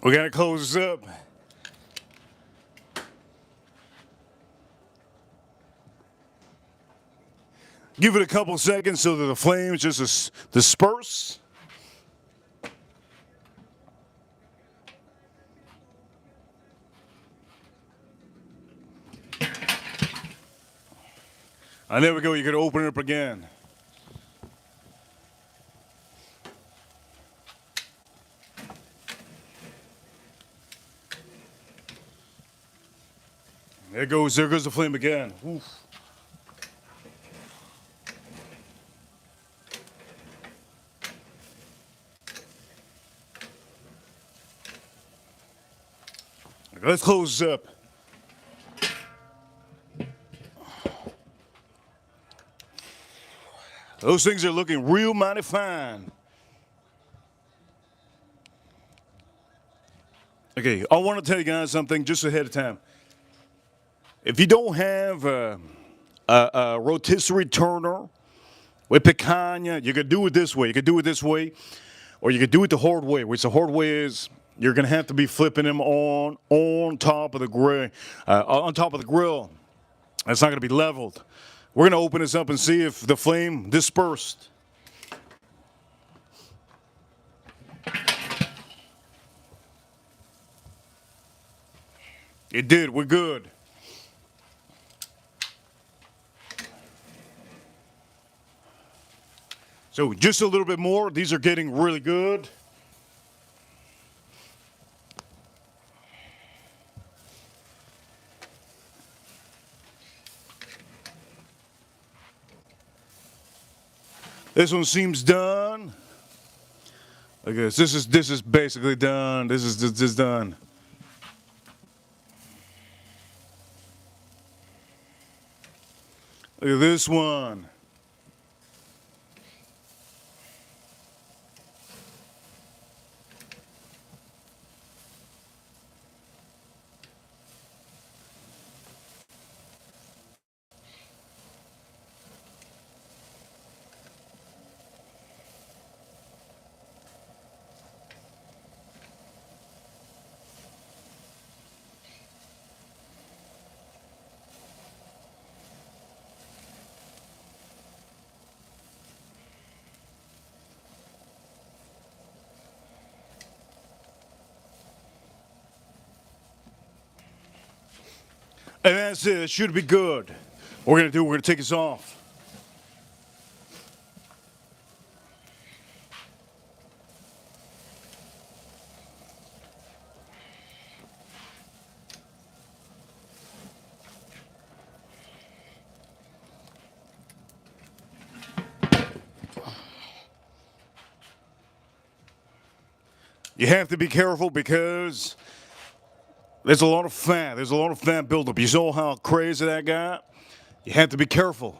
We gotta close this up. Give it a couple seconds so that the flames just disperse. And there we go, you can open it up again. There goes the flame again. Oof. Let's close this up. Those things are looking real mighty fine. Okay, I want to tell you guys something just ahead of time. If you don't have a rotisserie turner with picanha, you could do it this way. You could do it this way, or you could do it the hard way, which the hard way is you're gonna have to be flipping them on top of the grill, It's not gonna be leveled. We're gonna open this up and see if the flame dispersed. It did. We're good. So just a little bit more. These are getting really good. This one seems done. Look at this. This is basically done. This is done. Look at this one. And that's it. It should be good. What we're going to take this off. You have to be careful because There's a lot of fat. There's a lot of fat buildup. You saw how crazy that got? You have to be careful.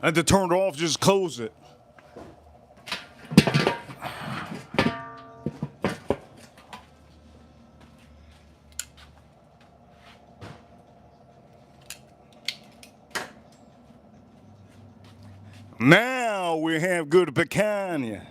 And to turn it off, just close it. Now we have good picanha.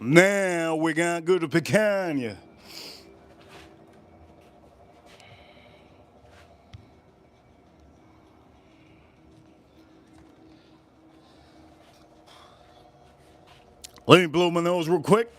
Now we got good picanha. Let me blow my nose real quick.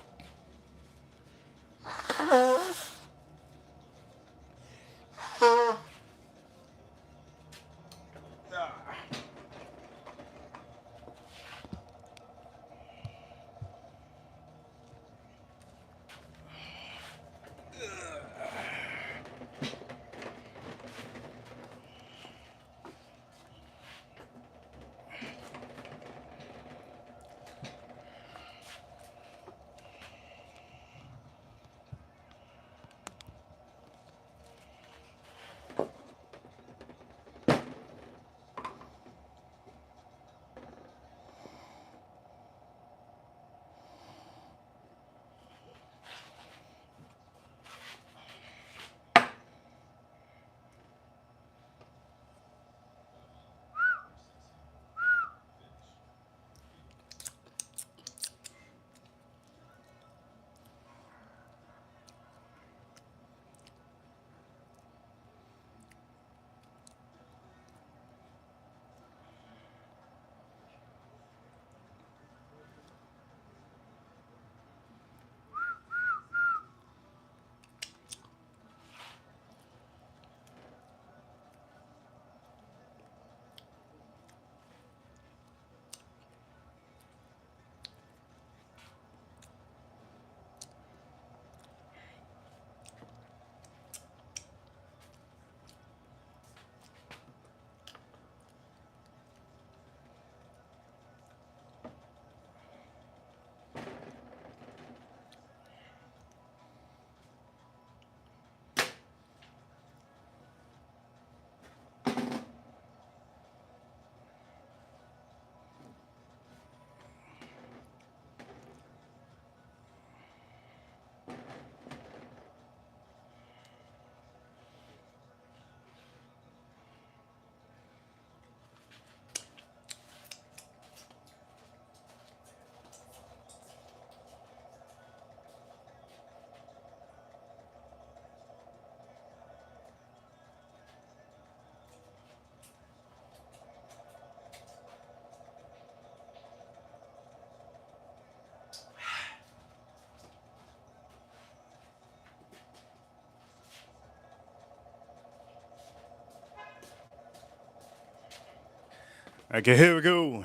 Okay, here we go.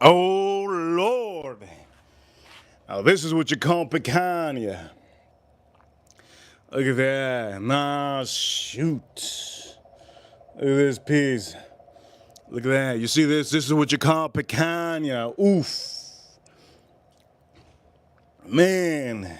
Oh, Lord. Now, this is what you call picanha. Look at that. Nah, shoot. Look at this piece. Look at that. You see this? This is what you call picanha. Oof. Man.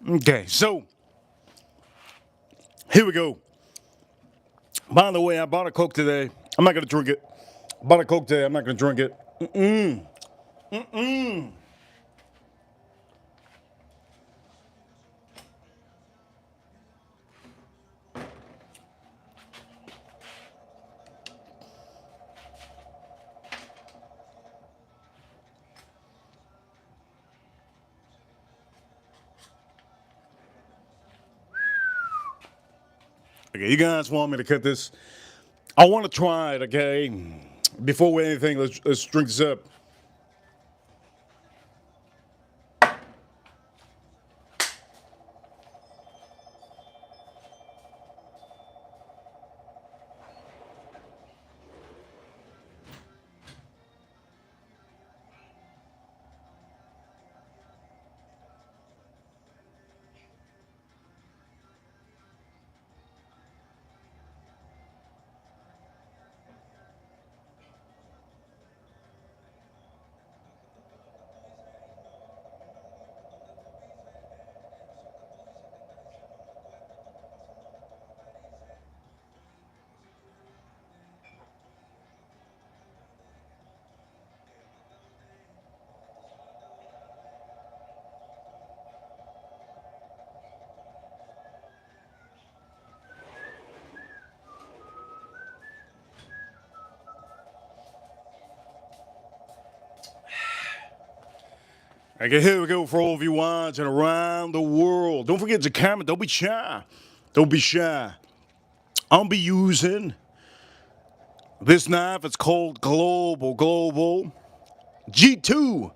Okay, so here we go. By the way, I bought a Coke today. I'm not going to drink it. I bought a Coke today. I'm not going to drink it. Okay, you guys want me to cut this? I want to try it, okay? Before we anything, let's drink this up. Okay, here we go for all of you watching around the world. Don't forget to comment. Don't be shy. Don't be shy. I'll be using this knife. It's called Global G2.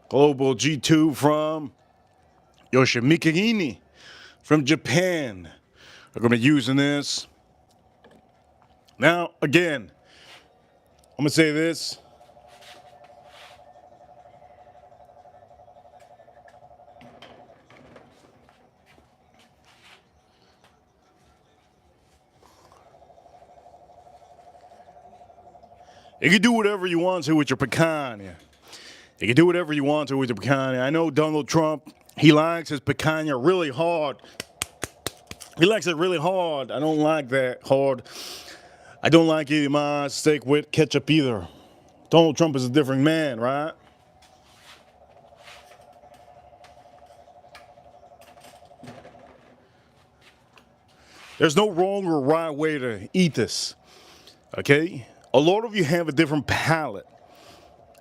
Global G2 from Yoshimikagini from Japan. I'm going to be using this. Now, again, I'm going to say this. You can do whatever you want to with your picanha. You can do whatever you want to with your picanha. I know Donald Trump, he likes his picanha really hard. He likes it really hard. I don't like that hard. I don't like eating my steak with ketchup either. Donald Trump is a different man, right? There's no wrong or right way to eat this, okay? A lot of you have a different palate.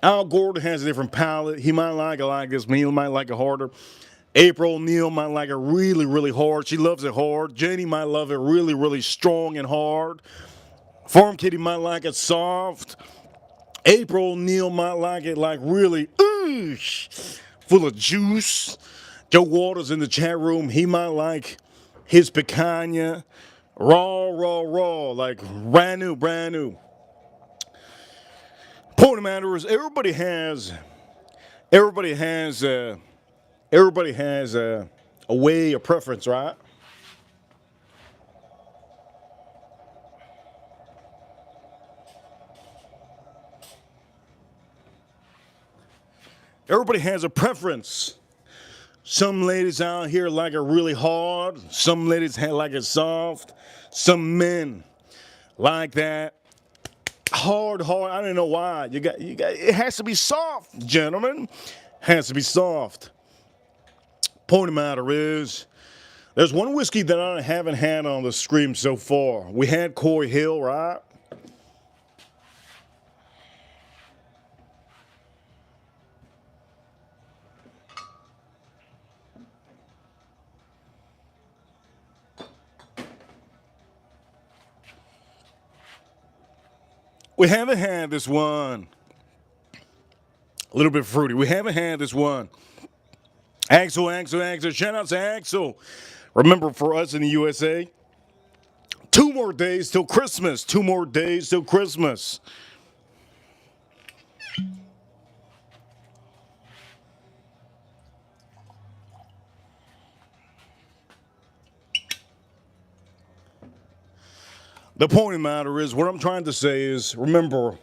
Al Gordon has a different palate. He might like it like this. Me might like it harder. April Neal might like it really, really hard. She loves it hard. Jenny might love it really, really strong and hard. Farm Kitty might like it soft. April Neal might like it like really full of juice. Joe Waters in the chat room, he might like his picanha raw, like brand new. Point of the matter is, everybody has a way, a preference, right? Everybody has a preference. Some ladies out here like it really hard. Some ladies like it soft. Some men like that hard. I don't know why. You got. It has to be soft, gentlemen. Has to be soft. Point of the matter is, There's one whiskey that I haven't had on the stream so far. We had Koy Hill, right? We haven't had this one. A little bit fruity. We haven't had this one. Axel. Shout out to Axel. Remember, for us in the USA, 2 more days till Christmas. 2 more days till Christmas. The point of the matter is, what I'm trying to say is, remember,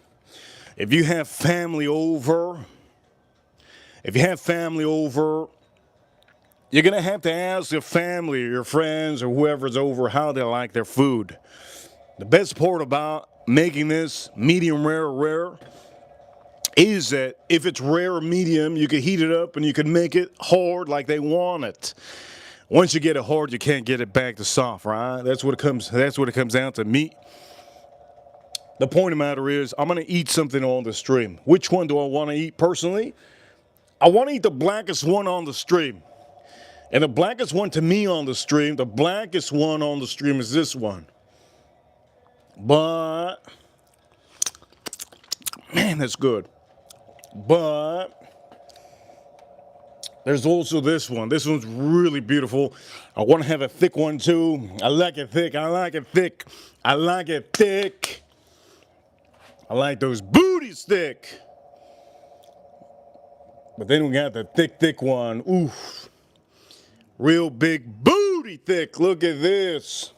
if you have family over, you're going to have to ask your family or your friends or whoever's over how they like their food. The best part about making this medium rare or rare is that if it's rare or medium, you can heat it up and you can make it hard like they want it. Once you get it hard, you can't get it back to soft, right? That's what it comes down to. Meat. The point of the matter is, I'm going to eat something on the stream. Which one do I want to eat personally? I want to eat the blackest one on the stream. And the blackest one to me on the stream, is this one. But, man, that's good. But there's also this one. This one's really beautiful. I want to have a thick one too. I like it thick. I like those booties thick. But then we got the thick one. Oof. Real big booty thick. Look at this.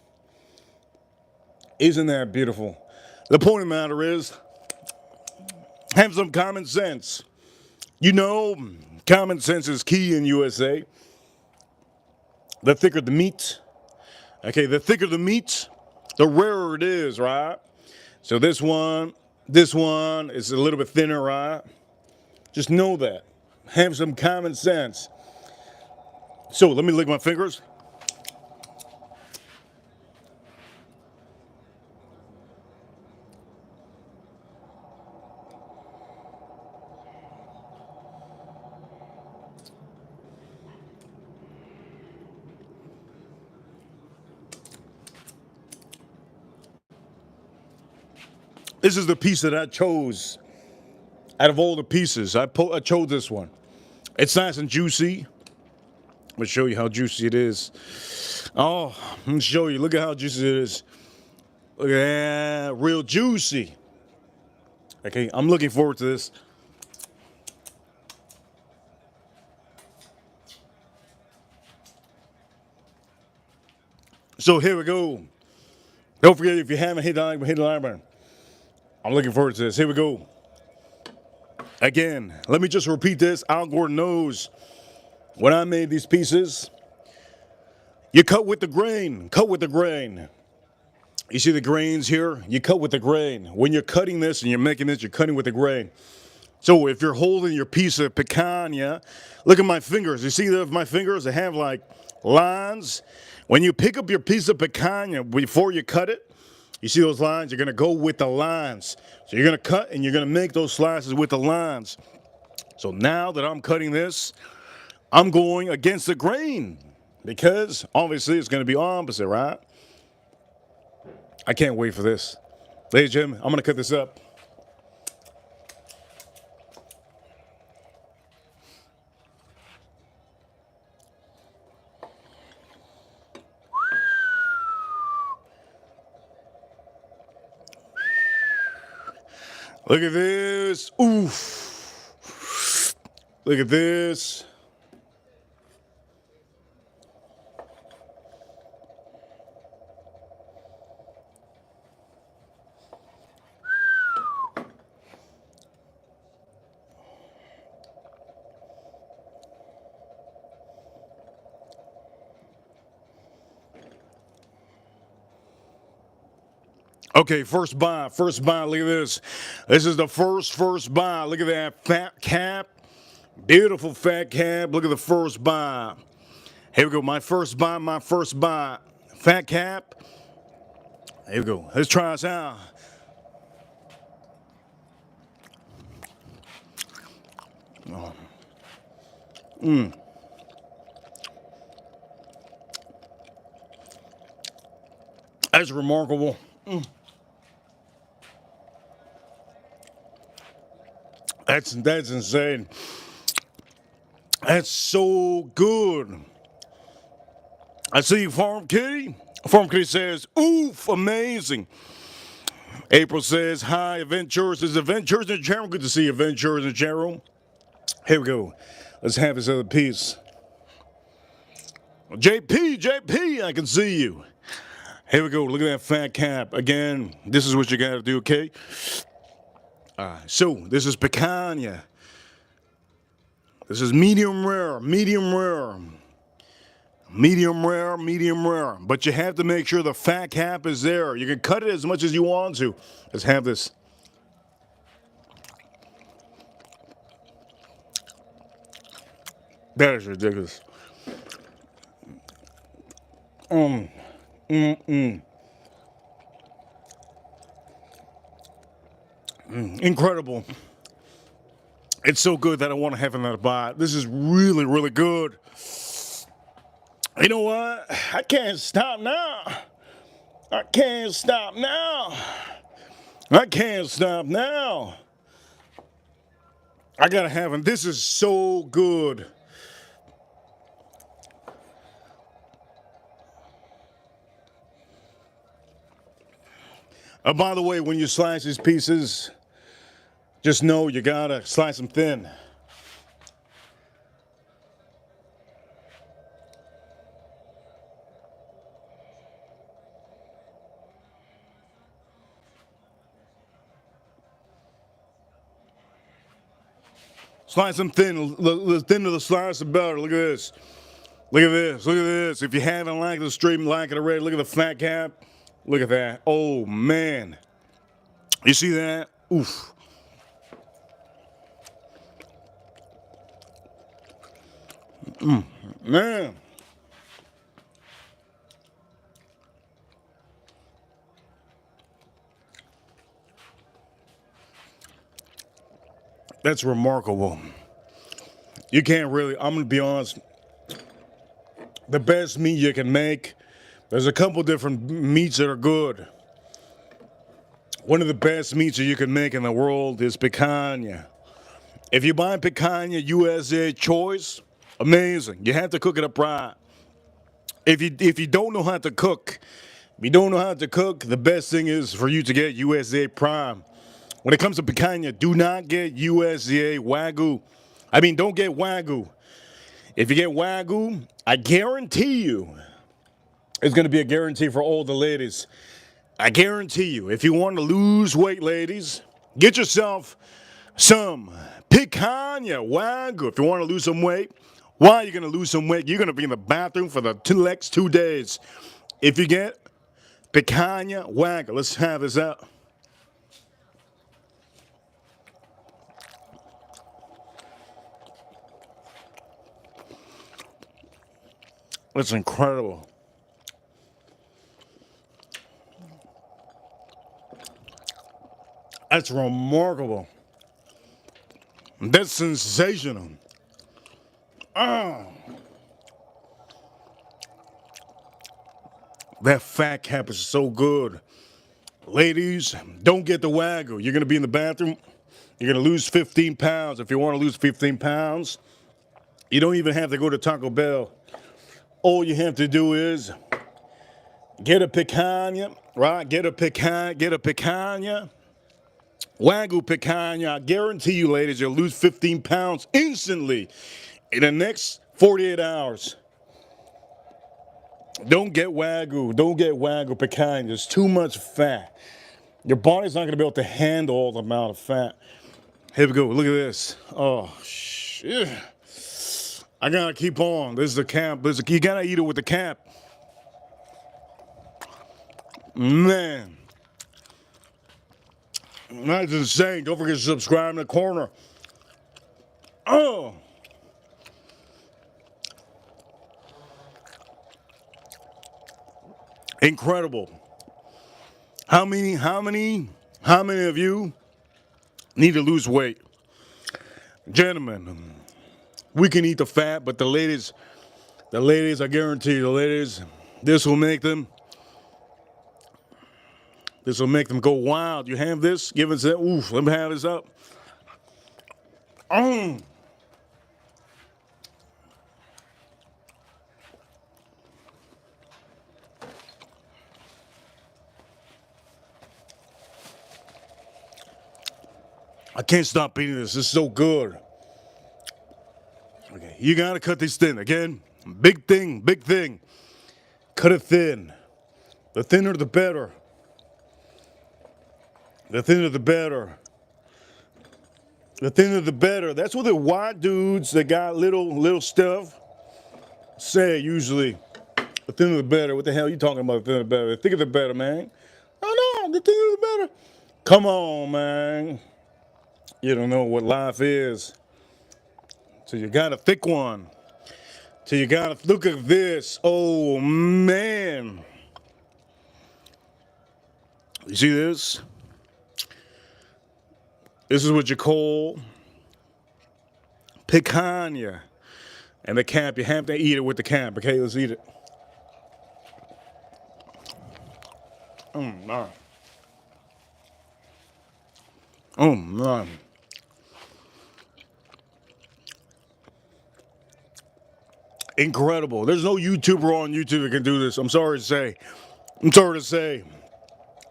Isn't that beautiful? The point of the matter is, have some common sense. You know, common sense is key in USA. The thicker the meat, the rarer it is, right? So this one is a little bit thinner, right? Just know that. Have some common sense. So let me lick my fingers. This is the piece that I chose. Out of all the pieces, I chose this one. It's nice and juicy. I'm going to show you how juicy it is. Oh, I'm going to show you. Look at how juicy it is. Look at that. Real juicy. Okay, I'm looking forward to this. So here we go. Don't forget, if you haven't hit the like button. I'm looking forward to this. Here we go. Again, let me just repeat this. Al Gordon knows when I made these pieces, you cut with the grain. You see the grains here? You cut with the grain. When you're cutting this and you're making this, you're cutting with the grain. So if you're holding your piece of picanha, look at my fingers. You see my fingers? They have like lines. When you pick up your piece of picanha before you cut it, you see those lines? You're going to go with the lines. So you're going to cut and you're going to make those slices with the lines. So now that I'm cutting this, I'm going against the grain because obviously it's going to be opposite, right? I can't wait for this. Ladies and gentlemen, I'm going to cut this up. Look at this. Oof. Look at this. Okay, first buy, look at this. This is the first buy. Look at that fat cap. Beautiful fat cap. Look at the first buy. Here we go. My first bite. My first bite. Fat cap. Here we go. Let's try this out. That's remarkable. That's insane. That's so good. I see Farm Kitty. Farm Kitty says, oof, amazing. April says, hi, Adventures. Is Adventures in the chat room? Good to see Adventures in the chat room. Here we go. Let's have this other piece. JP, I can see you. Here we go. Look at that fat cap. Again, this is what you got to do, okay? So, this is Picanah. This is medium rare. But you have to make sure the fat cap is there. You can cut it as much as you want to. Let's have this. That is ridiculous. Incredible. It's so good that I want to have another bite. This is really, really good. You know what? I can't stop now. I can't stop now. I gotta have it. This is so good. By the way, when you slice these pieces, just know you gotta slice them thin. Slice them thin. The thinner the slice, the better. Look at this. Look at this. If you haven't liked the stream, like it already. Look at the fat cap. Look at that. Oh, man. You see that? Oof. Man. That's remarkable. You can't really, I'm going to be honest, the best meat you can make, there's a couple different meats that are good. One of the best meats that you can make in the world is picanha. If you buy picanha USA choice, amazing. You have to cook it up right. If you don't know how to cook, the best thing is for you to get USA Prime. When it comes to picanha, do not get USA Wagyu. I mean, don't get Wagyu. If you get Wagyu, I guarantee you, it's going to be a guarantee for all the ladies. I guarantee you, if you want to lose weight, ladies, get yourself some picanha Wagyu. If you want to lose some weight, why are you going to lose some weight? You're going to be in the bathroom for the next 2 days. If you get picanha Wagyu, let's have this out. It's incredible. That's remarkable. That's sensational. That fat cap is so good. Ladies, don't get the Wagyu. You're going to be in the bathroom. You're going to lose 15 pounds. If you want to lose 15 pounds, you don't even have to go to Taco Bell. All you have to do is get a picanha, right? Get a picanha. Wagyu picanha. I guarantee you, ladies, you'll lose 15 pounds instantly in the next 48 hours. Don't get Wagyu. Don't get Wagyu picanha. There's too much fat. Your body's not going to be able to handle all the amount of fat. Here we go. Look at this. Oh, shit. I gotta keep on. This is the cap. You gotta eat it with the cap. Man. That's insane. Don't forget to subscribe in the corner. Oh. Incredible. How many of you need to lose weight? Gentlemen, we can eat the fat, but the ladies, I guarantee you, the ladies, this will make them go wild. You have this, give us that, oof, let me have this up. I can't stop eating this. It's so good. Okay, you gotta cut these thin. Again, big thing. Cut it thin. The thinner the better. The thinner the better. The thinner the better. That's what the white dudes that got little stuff say usually. The thinner the better. What the hell are you talking about? The thinner the better. The thicker the better, man. Oh no, the thinner the better. Come on, man. You don't know what life is. So you got a thick one. So you got to look at this. Oh, man. You see this? This is what you call picanha. And the cap, you have to eat it with the cap. Okay, let's eat it. Man. Oh, man. Incredible. There's no YouTuber on YouTube that can do this. I'm sorry to say.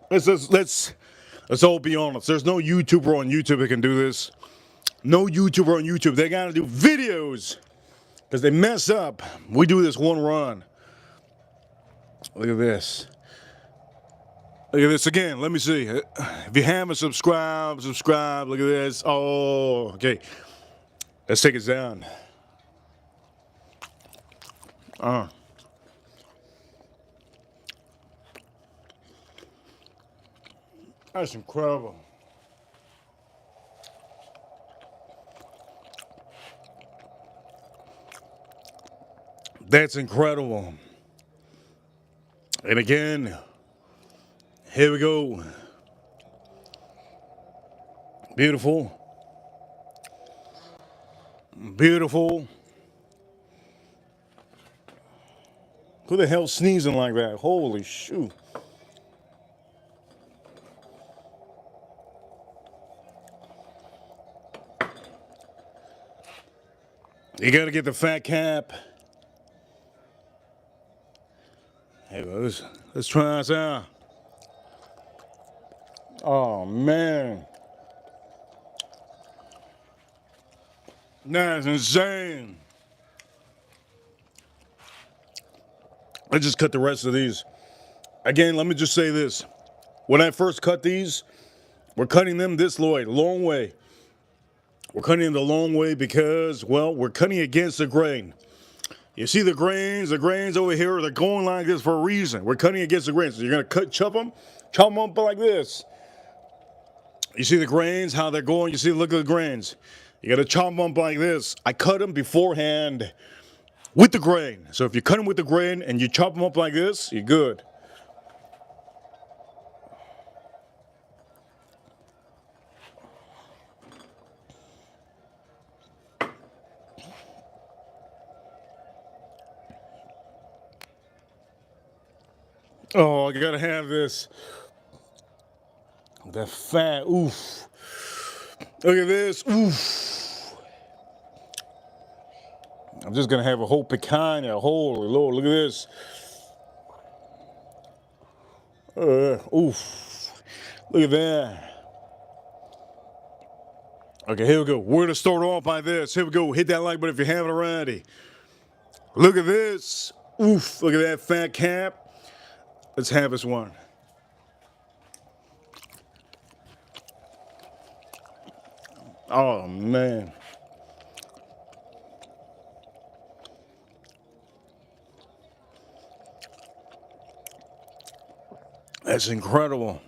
Let's all be honest. There's no YouTuber on YouTube that can do this. No YouTuber on YouTube. They gotta do videos because they mess up. We do this one run. Look at this. Look at this again. Let me see. If you haven't subscribed. Look at this. Oh, okay. Let's take it down. That's incredible. That's incredible. And again, here we go. Beautiful. Beautiful. Who the hell sneezing like that? Holy shoot. You gotta get the fat cap. Hey, let's try this out. Oh man. That's insane. I just cut the rest of these. Again, let me just say this. When I first cut these, we're cutting them this long way. We're cutting them the long way because, well, we're cutting against the grain. You see the grains over here, they're going like this for a reason. We're cutting against the grains. So you're gonna chop them up like this. You see the grains, how they're going. You see, look at the grains. You gotta chop them up like this. I cut them beforehand with the grain. So if you cut them with the grain and you chop them up like this, you're good. Oh, I gotta have this. That fat, oof. Look at this, oof. I'm just gonna have a whole picanha. Holy Lord, look at this. Oof. Look at that. Okay, here we go. We're gonna start off by this. Here we go. Hit that like button if you haven't already. Look at this. Oof. Look at that fat cap. Let's have this one. Oh, man. That's incredible.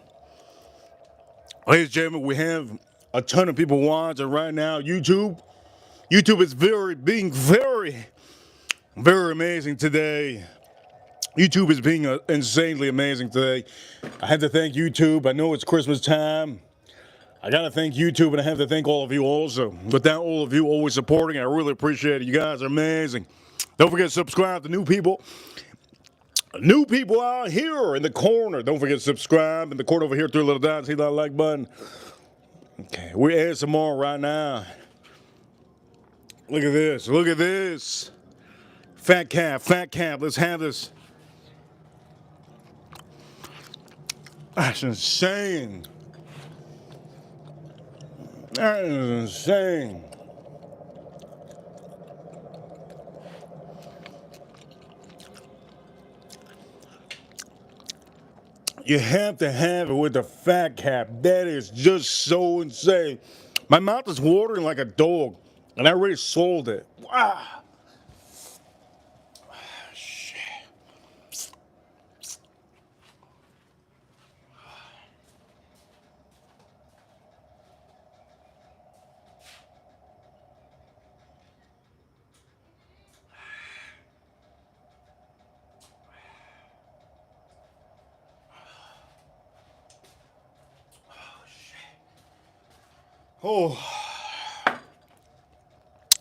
Ladies and gentlemen, we have a ton of people watching right now. YouTube is being very, very amazing today. YouTube is being insanely amazing today. I have to thank YouTube. I know it's Christmas time. I got to thank YouTube, and I have to thank all of you also. Without all of you always supporting, I really appreciate it. You guys are amazing. Don't forget to subscribe to new people. New people out here in the corner. Don't forget to subscribe. In the corner over here, 3 little dots. Hit that like button. Okay, we're ASMR right now. Look at this. Look at this. Fat cap. Fat cap. Let's have this. That's insane. That is insane. You have to have it with the fat cap. That is just so insane. My mouth is watering like a dog, and I already sold it. Wow. Shit. Oh,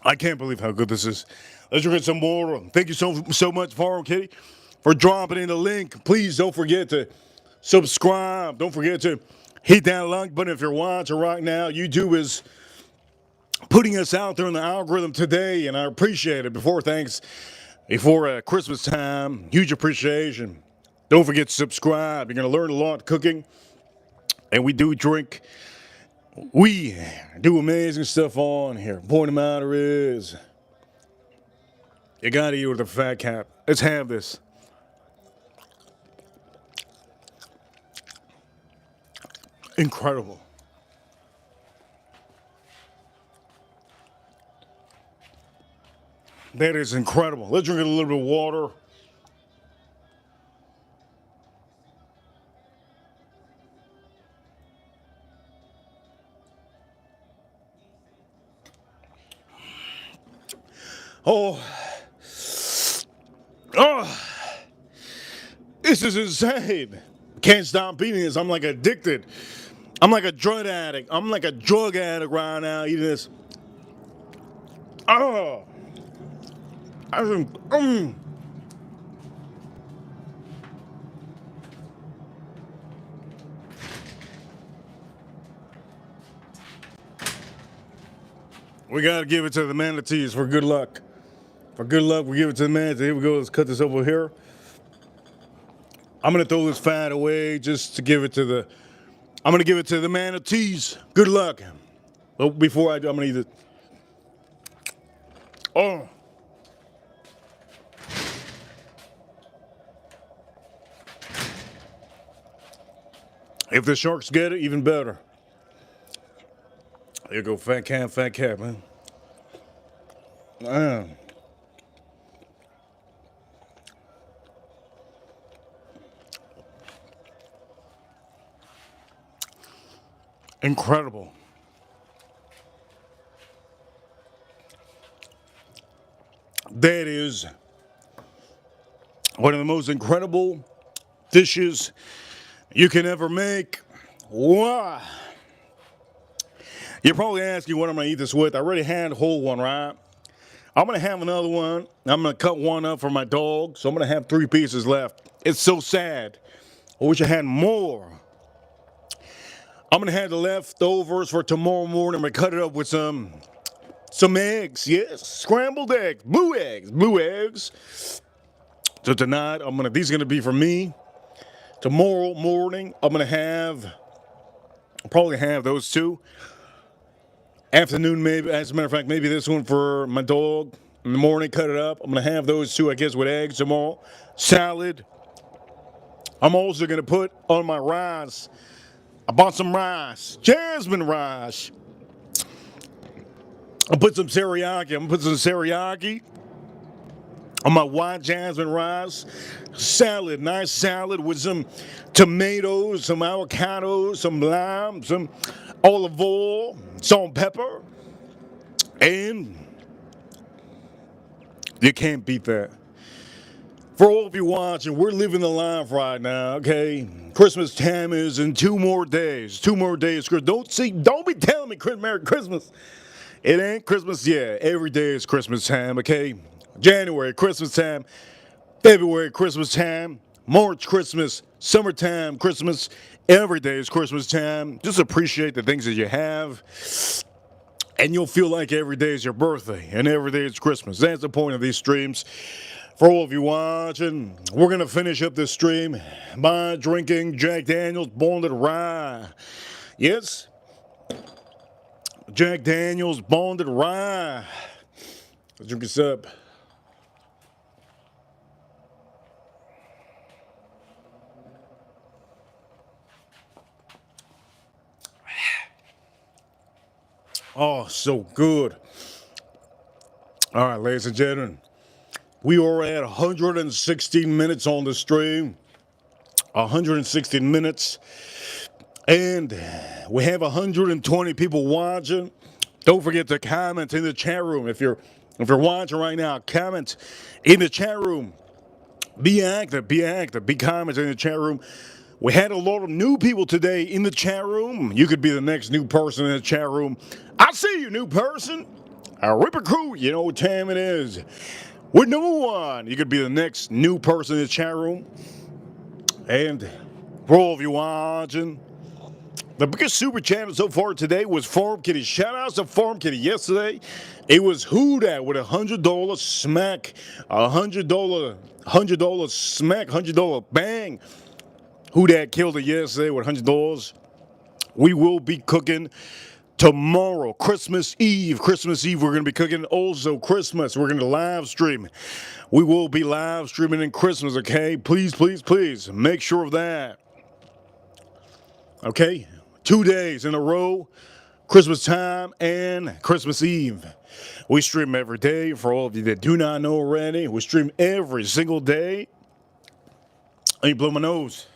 I can't believe how good this is. Let's drink some more. Thank you so much, Farm Kitty, for dropping in the link. Please don't forget to subscribe. Don't forget to hit that like button if you're watching right now. YouTube is putting us out there in the algorithm today, and I appreciate it. Before Christmas time, huge appreciation. Don't forget to subscribe. You're going to learn a lot cooking, and we do drink. We do amazing stuff on here. Point of the matter is, you gotta eat with a fat cap. Let's have this. Incredible. That is incredible. Let's drink a little bit of water. Oh, this is insane. Can't stop eating this. I'm like addicted. I'm like a drug addict. I'm like a drug addict right now eating this. Oh, We gotta give it to the manatees for good luck. For good luck, we give it to the manatee. Here we go. Let's cut this over here. I'm gonna throw this fat away just to give it to the. I'm gonna give it to the manatees. Good luck. But before I do, I'm gonna eat it. Oh. If the sharks get it, even better. There you go, fat cap, man. Incredible. That is one of the most incredible dishes you can ever make. Wow. You're probably asking what I'm going to eat this with. I already had a whole one, right? I'm going to have another one. I'm going to cut one up for my dog. So I'm going to have 3 pieces left. It's so sad. I wish I had more. I'm going to have the leftovers for tomorrow morning. I'm going to cut it up with some eggs. Yes, scrambled eggs. Blue eggs. So tonight, these are going to be for me. Tomorrow morning, I'll probably have those 2. Afternoon, maybe, as a matter of fact, maybe this one for my dog. In the morning, cut it up. I'm going to have those 2, I guess, with eggs tomorrow. Salad. I'm also going to put on my rice. I bought some rice. Jasmine rice. I'll put some teriyaki. I'm going to put some teriyaki on my white jasmine rice. Salad. Nice salad with some tomatoes, some avocados, some lime, some olive oil, salt and pepper, and you can't beat that. For all of you watching, we're living the life right now, okay? Christmas time is in 2 more days. 2 more days. Don't be telling me Merry Christmas. It ain't Christmas yet. Every day is Christmas time, okay? January, Christmas time. February, Christmas time. March, Christmas. Summertime, Christmas. Every day is Christmas time. Just appreciate the things that you have. And you'll feel like every day is your birthday and every day is Christmas. That's the point of these streams. For all of you watching, we're going to finish up this stream by drinking Jack Daniel's Bonded Rye. Yes, Jack Daniel's Bonded Rye. Let's drink this up. Oh, so good. All right, ladies and gentlemen. We are at 116 minutes on the stream. 116 minutes. And we have 120 people watching. Don't forget to comment in the chat room. If you're watching right now, comment in the chat room. Be active. Be commenting in the chat room. We had a lot of new people today in the chat room. You could be the next new person in the chat room. I see you, new person. Ripper Crew, you know what time it is. We're number one. You could be the next new person in the chat room. And for all of you watching, the biggest super chat so far today was Farm Kitty. Shout out to Farm Kitty. Yesterday, it was Whodat with $100 smack. $100 smack, $100 bang. Whodat killed it yesterday with $100. We will be cooking tomorrow, Christmas Eve, we're going to be cooking also Christmas. We're going to live stream. We will be live streaming in Christmas, okay? Please make sure of that. Okay? 2 days in a row, Christmas time and Christmas Eve. We stream every day. For all of you that do not know already, we stream every single day. Let me blow my nose.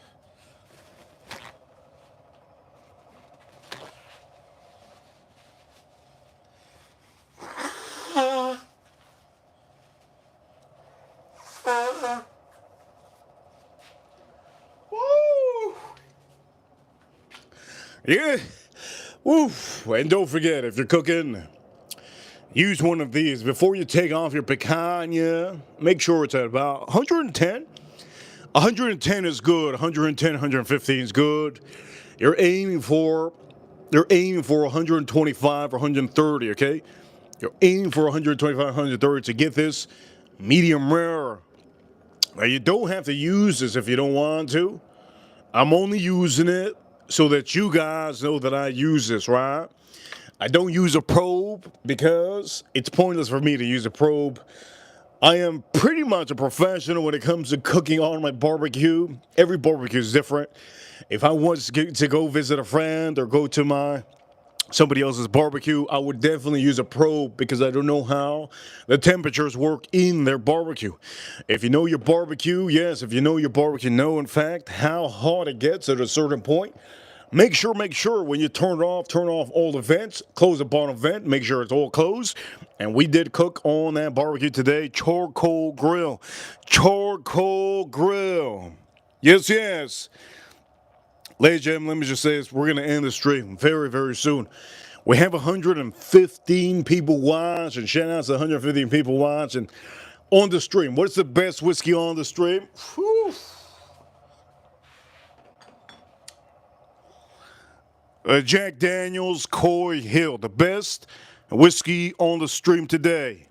Yeah. Woof. And don't forget, if you're cooking, use one of these. Before you take off your picanha, make sure it's at about 110. 110 is good. 110, 115 is good. You're aiming for 125 or 130, okay? You're aiming for 125, 130 to get this medium rare. Now, you don't have to use this if you don't want to. I'm only using it so that you guys know that I use this, right? I don't use a probe because it's pointless for me to use a probe. I am pretty much a professional when it comes to cooking on my barbecue. Every barbecue is different. If I want to go visit a friend or go to somebody else's barbecue, I would definitely use a probe because I don't know how the temperatures work in their barbecue. If you know your barbecue, know in fact how hot it gets at a certain point. Make sure when you turn off all the vents, close the bottom vent, make sure it's all closed. And we did cook on that barbecue today, charcoal grill. Yes. Ladies and gentlemen, let me just say this. We're going to end the stream very, very soon. We have 115 people watching. Shout out to 115 people watching on the stream. What's the best whiskey on the stream? Whew. Jack Daniel's Koy Hill, the best whiskey on the stream today.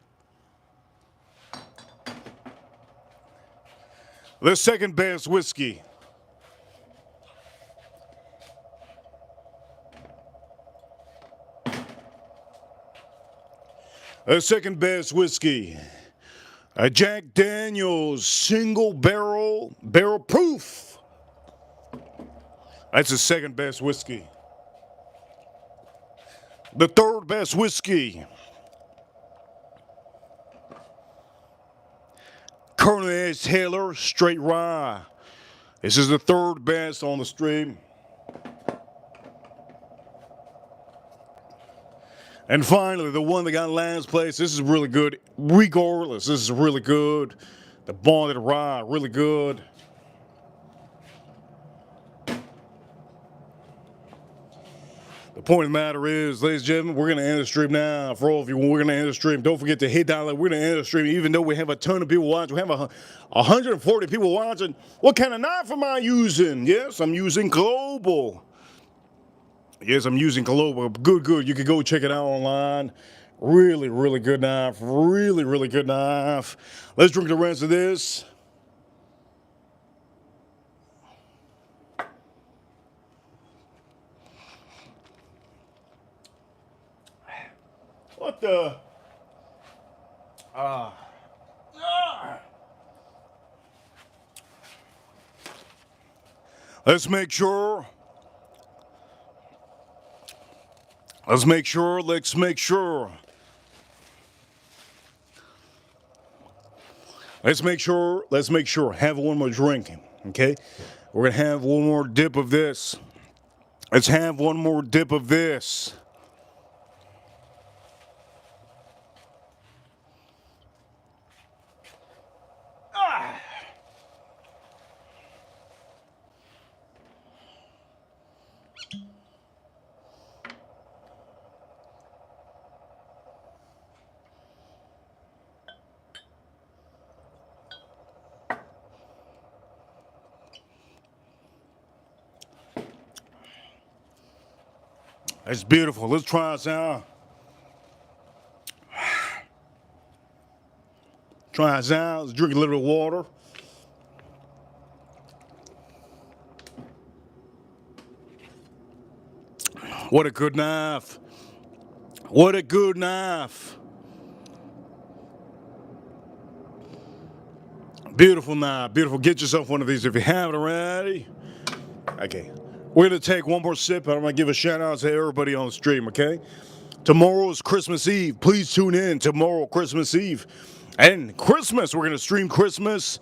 The second best whiskey. The second best whiskey. Jack Daniel's single barrel proof. That's the second best whiskey. The third best whiskey. Colonel S. Taylor Straight Rye. This is the third best on the stream. And finally, the one that got last place. This is really good. Regardless, this is really good. The bonded rye, really good. The point of the matter is, ladies and gentlemen, we're going to end the stream now. For all of you, we're going to end the stream. Don't forget to hit that like. We're going to end the stream, even though we have a ton of people watching. We have 140 people watching. What kind of knife am I using? Yes, I'm using Global. Yes, I'm using Global. Good. You can go check it out online. Really good knife. Really good knife. Let's drink the rest of this. What the? Let's make sure. Let's make sure. Have one more drink, okay? We're gonna have one more dip of this. Let's have one more dip of this. It's beautiful. Let's try this out. Let's drink a little bit of water. What a good knife. What a good knife. Beautiful knife. Beautiful. Get yourself one of these if you haven't already. Okay. We're going to take one more sip, and I'm going to give a shout out to everybody on the stream, okay? Tomorrow is Christmas Eve. Please tune in tomorrow, Christmas Eve. And Christmas, we're going to stream Christmas.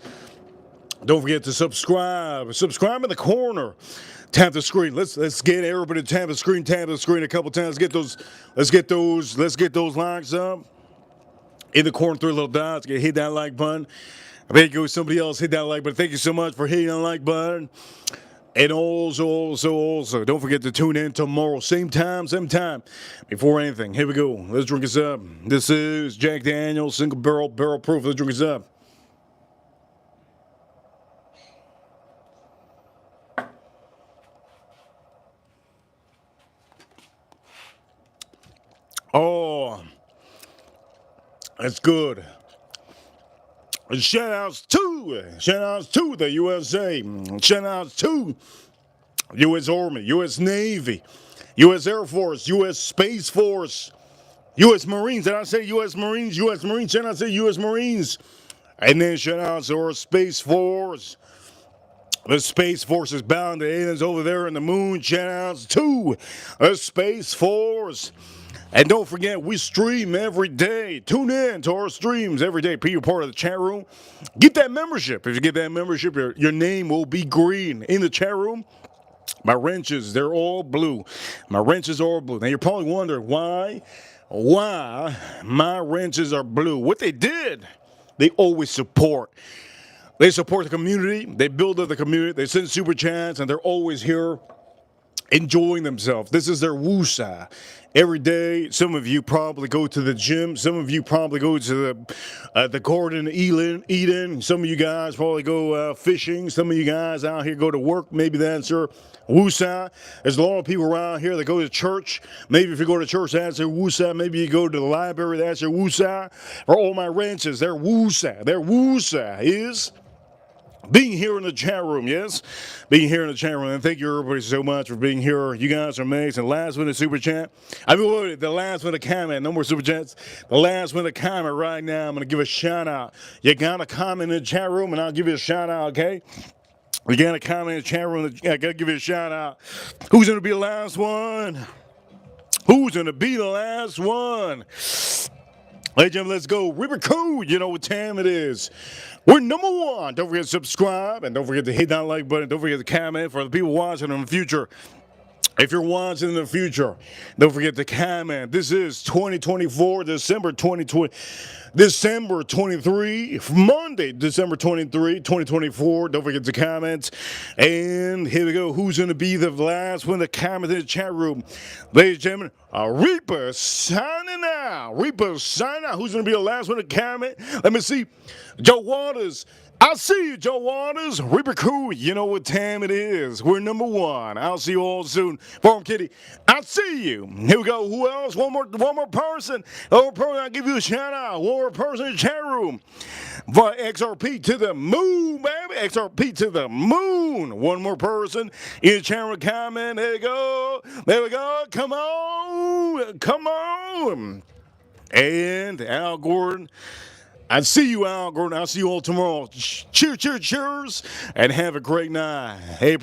Don't forget to subscribe. Subscribe in the corner. Tap the screen. Let's get everybody to tap the screen a couple times. Let's get those likes up. In the corner, 3 little dots. Hit that like button. There you go. Somebody else hit that like button. Thank you so much for hitting that like button. And also, don't forget to tune in tomorrow, same time. Before anything, here we go. Let's drink this up. This is Jack Daniels, single barrel proof. Let's drink this up. Oh, that's good. Shout outs to the USA. Shout outs to U.S. Army, U.S. Navy, U.S. Air Force, U.S. Space Force, U.S. Marines. Did I say U.S. Marines? U.S. Marines. Shout out to U.S. Marines. And then shout out to our Space Force. The Space Force is bound to aliens over there in the moon. Shout outs to the Space Force. And don't forget, we stream every day. Tune in to our streams every day. Be a part of the chat room. Get that membership. If you get that membership, your name will be green in the chat room. My wrenches, they're all blue. My wrenches are all blue. Now, you're probably wondering why my wrenches are blue. What they did, they always support. They support the community. They build up the community. They send super chats, and they're always here enjoying themselves. This is their woosah. Every day, some of you probably go to the gym. Some of you probably go to the garden, Eden. Some of you guys probably go fishing. Some of you guys out here go to work. Maybe that's your woosah. There's a lot of people around here that go to church. Maybe if you go to church, that's your woosah. Maybe you go to the library, that's your woosah. For all my wrenches, their woosah. Their woosah is being here in the chat room, yes? Being here in the chat room. And thank you, everybody, so much for being here. You guys are amazing. Last minute super chat. The last minute comment. No more super chats. The last minute comment right now. I'm going to give a shout out. You got to comment in the chat room, and I'll give you a shout out, okay? You got to comment in the chat room. I got to give you a shout out. Who's going to be the last one? Who's going to be the last one? Ladies and gentlemen, let's go. River Code, you know what time it is. We're number one. Don't forget to subscribe, and don't forget to hit that like button. Don't forget to comment for the people watching in the future. If you're watching in the future, don't forget to comment. This is 2024, December 2020, December 23, Monday, December 23, 2024. Don't forget to comment. And here we go. Who's going to be the last one to comment in the chat room? Ladies and gentlemen, Reaper signing out. Reaper signing out. Who's going to be the last one to comment? Let me see. Joe Waters. I'll see you, Joe Waters. Reaper Crew, you know what time it is. We're number one. I'll see you all soon. Farm Kitty, I'll see you. Here we go. Who else? One more person. One more person. I'll give you a shout out. One more person in the chat room. XRP to the moon, baby. XRP to the moon. One more person in the chat room. Comment. There you go. There we go. Come on. Come on. And Al Gordon. I see you, Al Gordon. I'll see you all tomorrow. Cheers, cheers, cheers, and have a great night. Hey.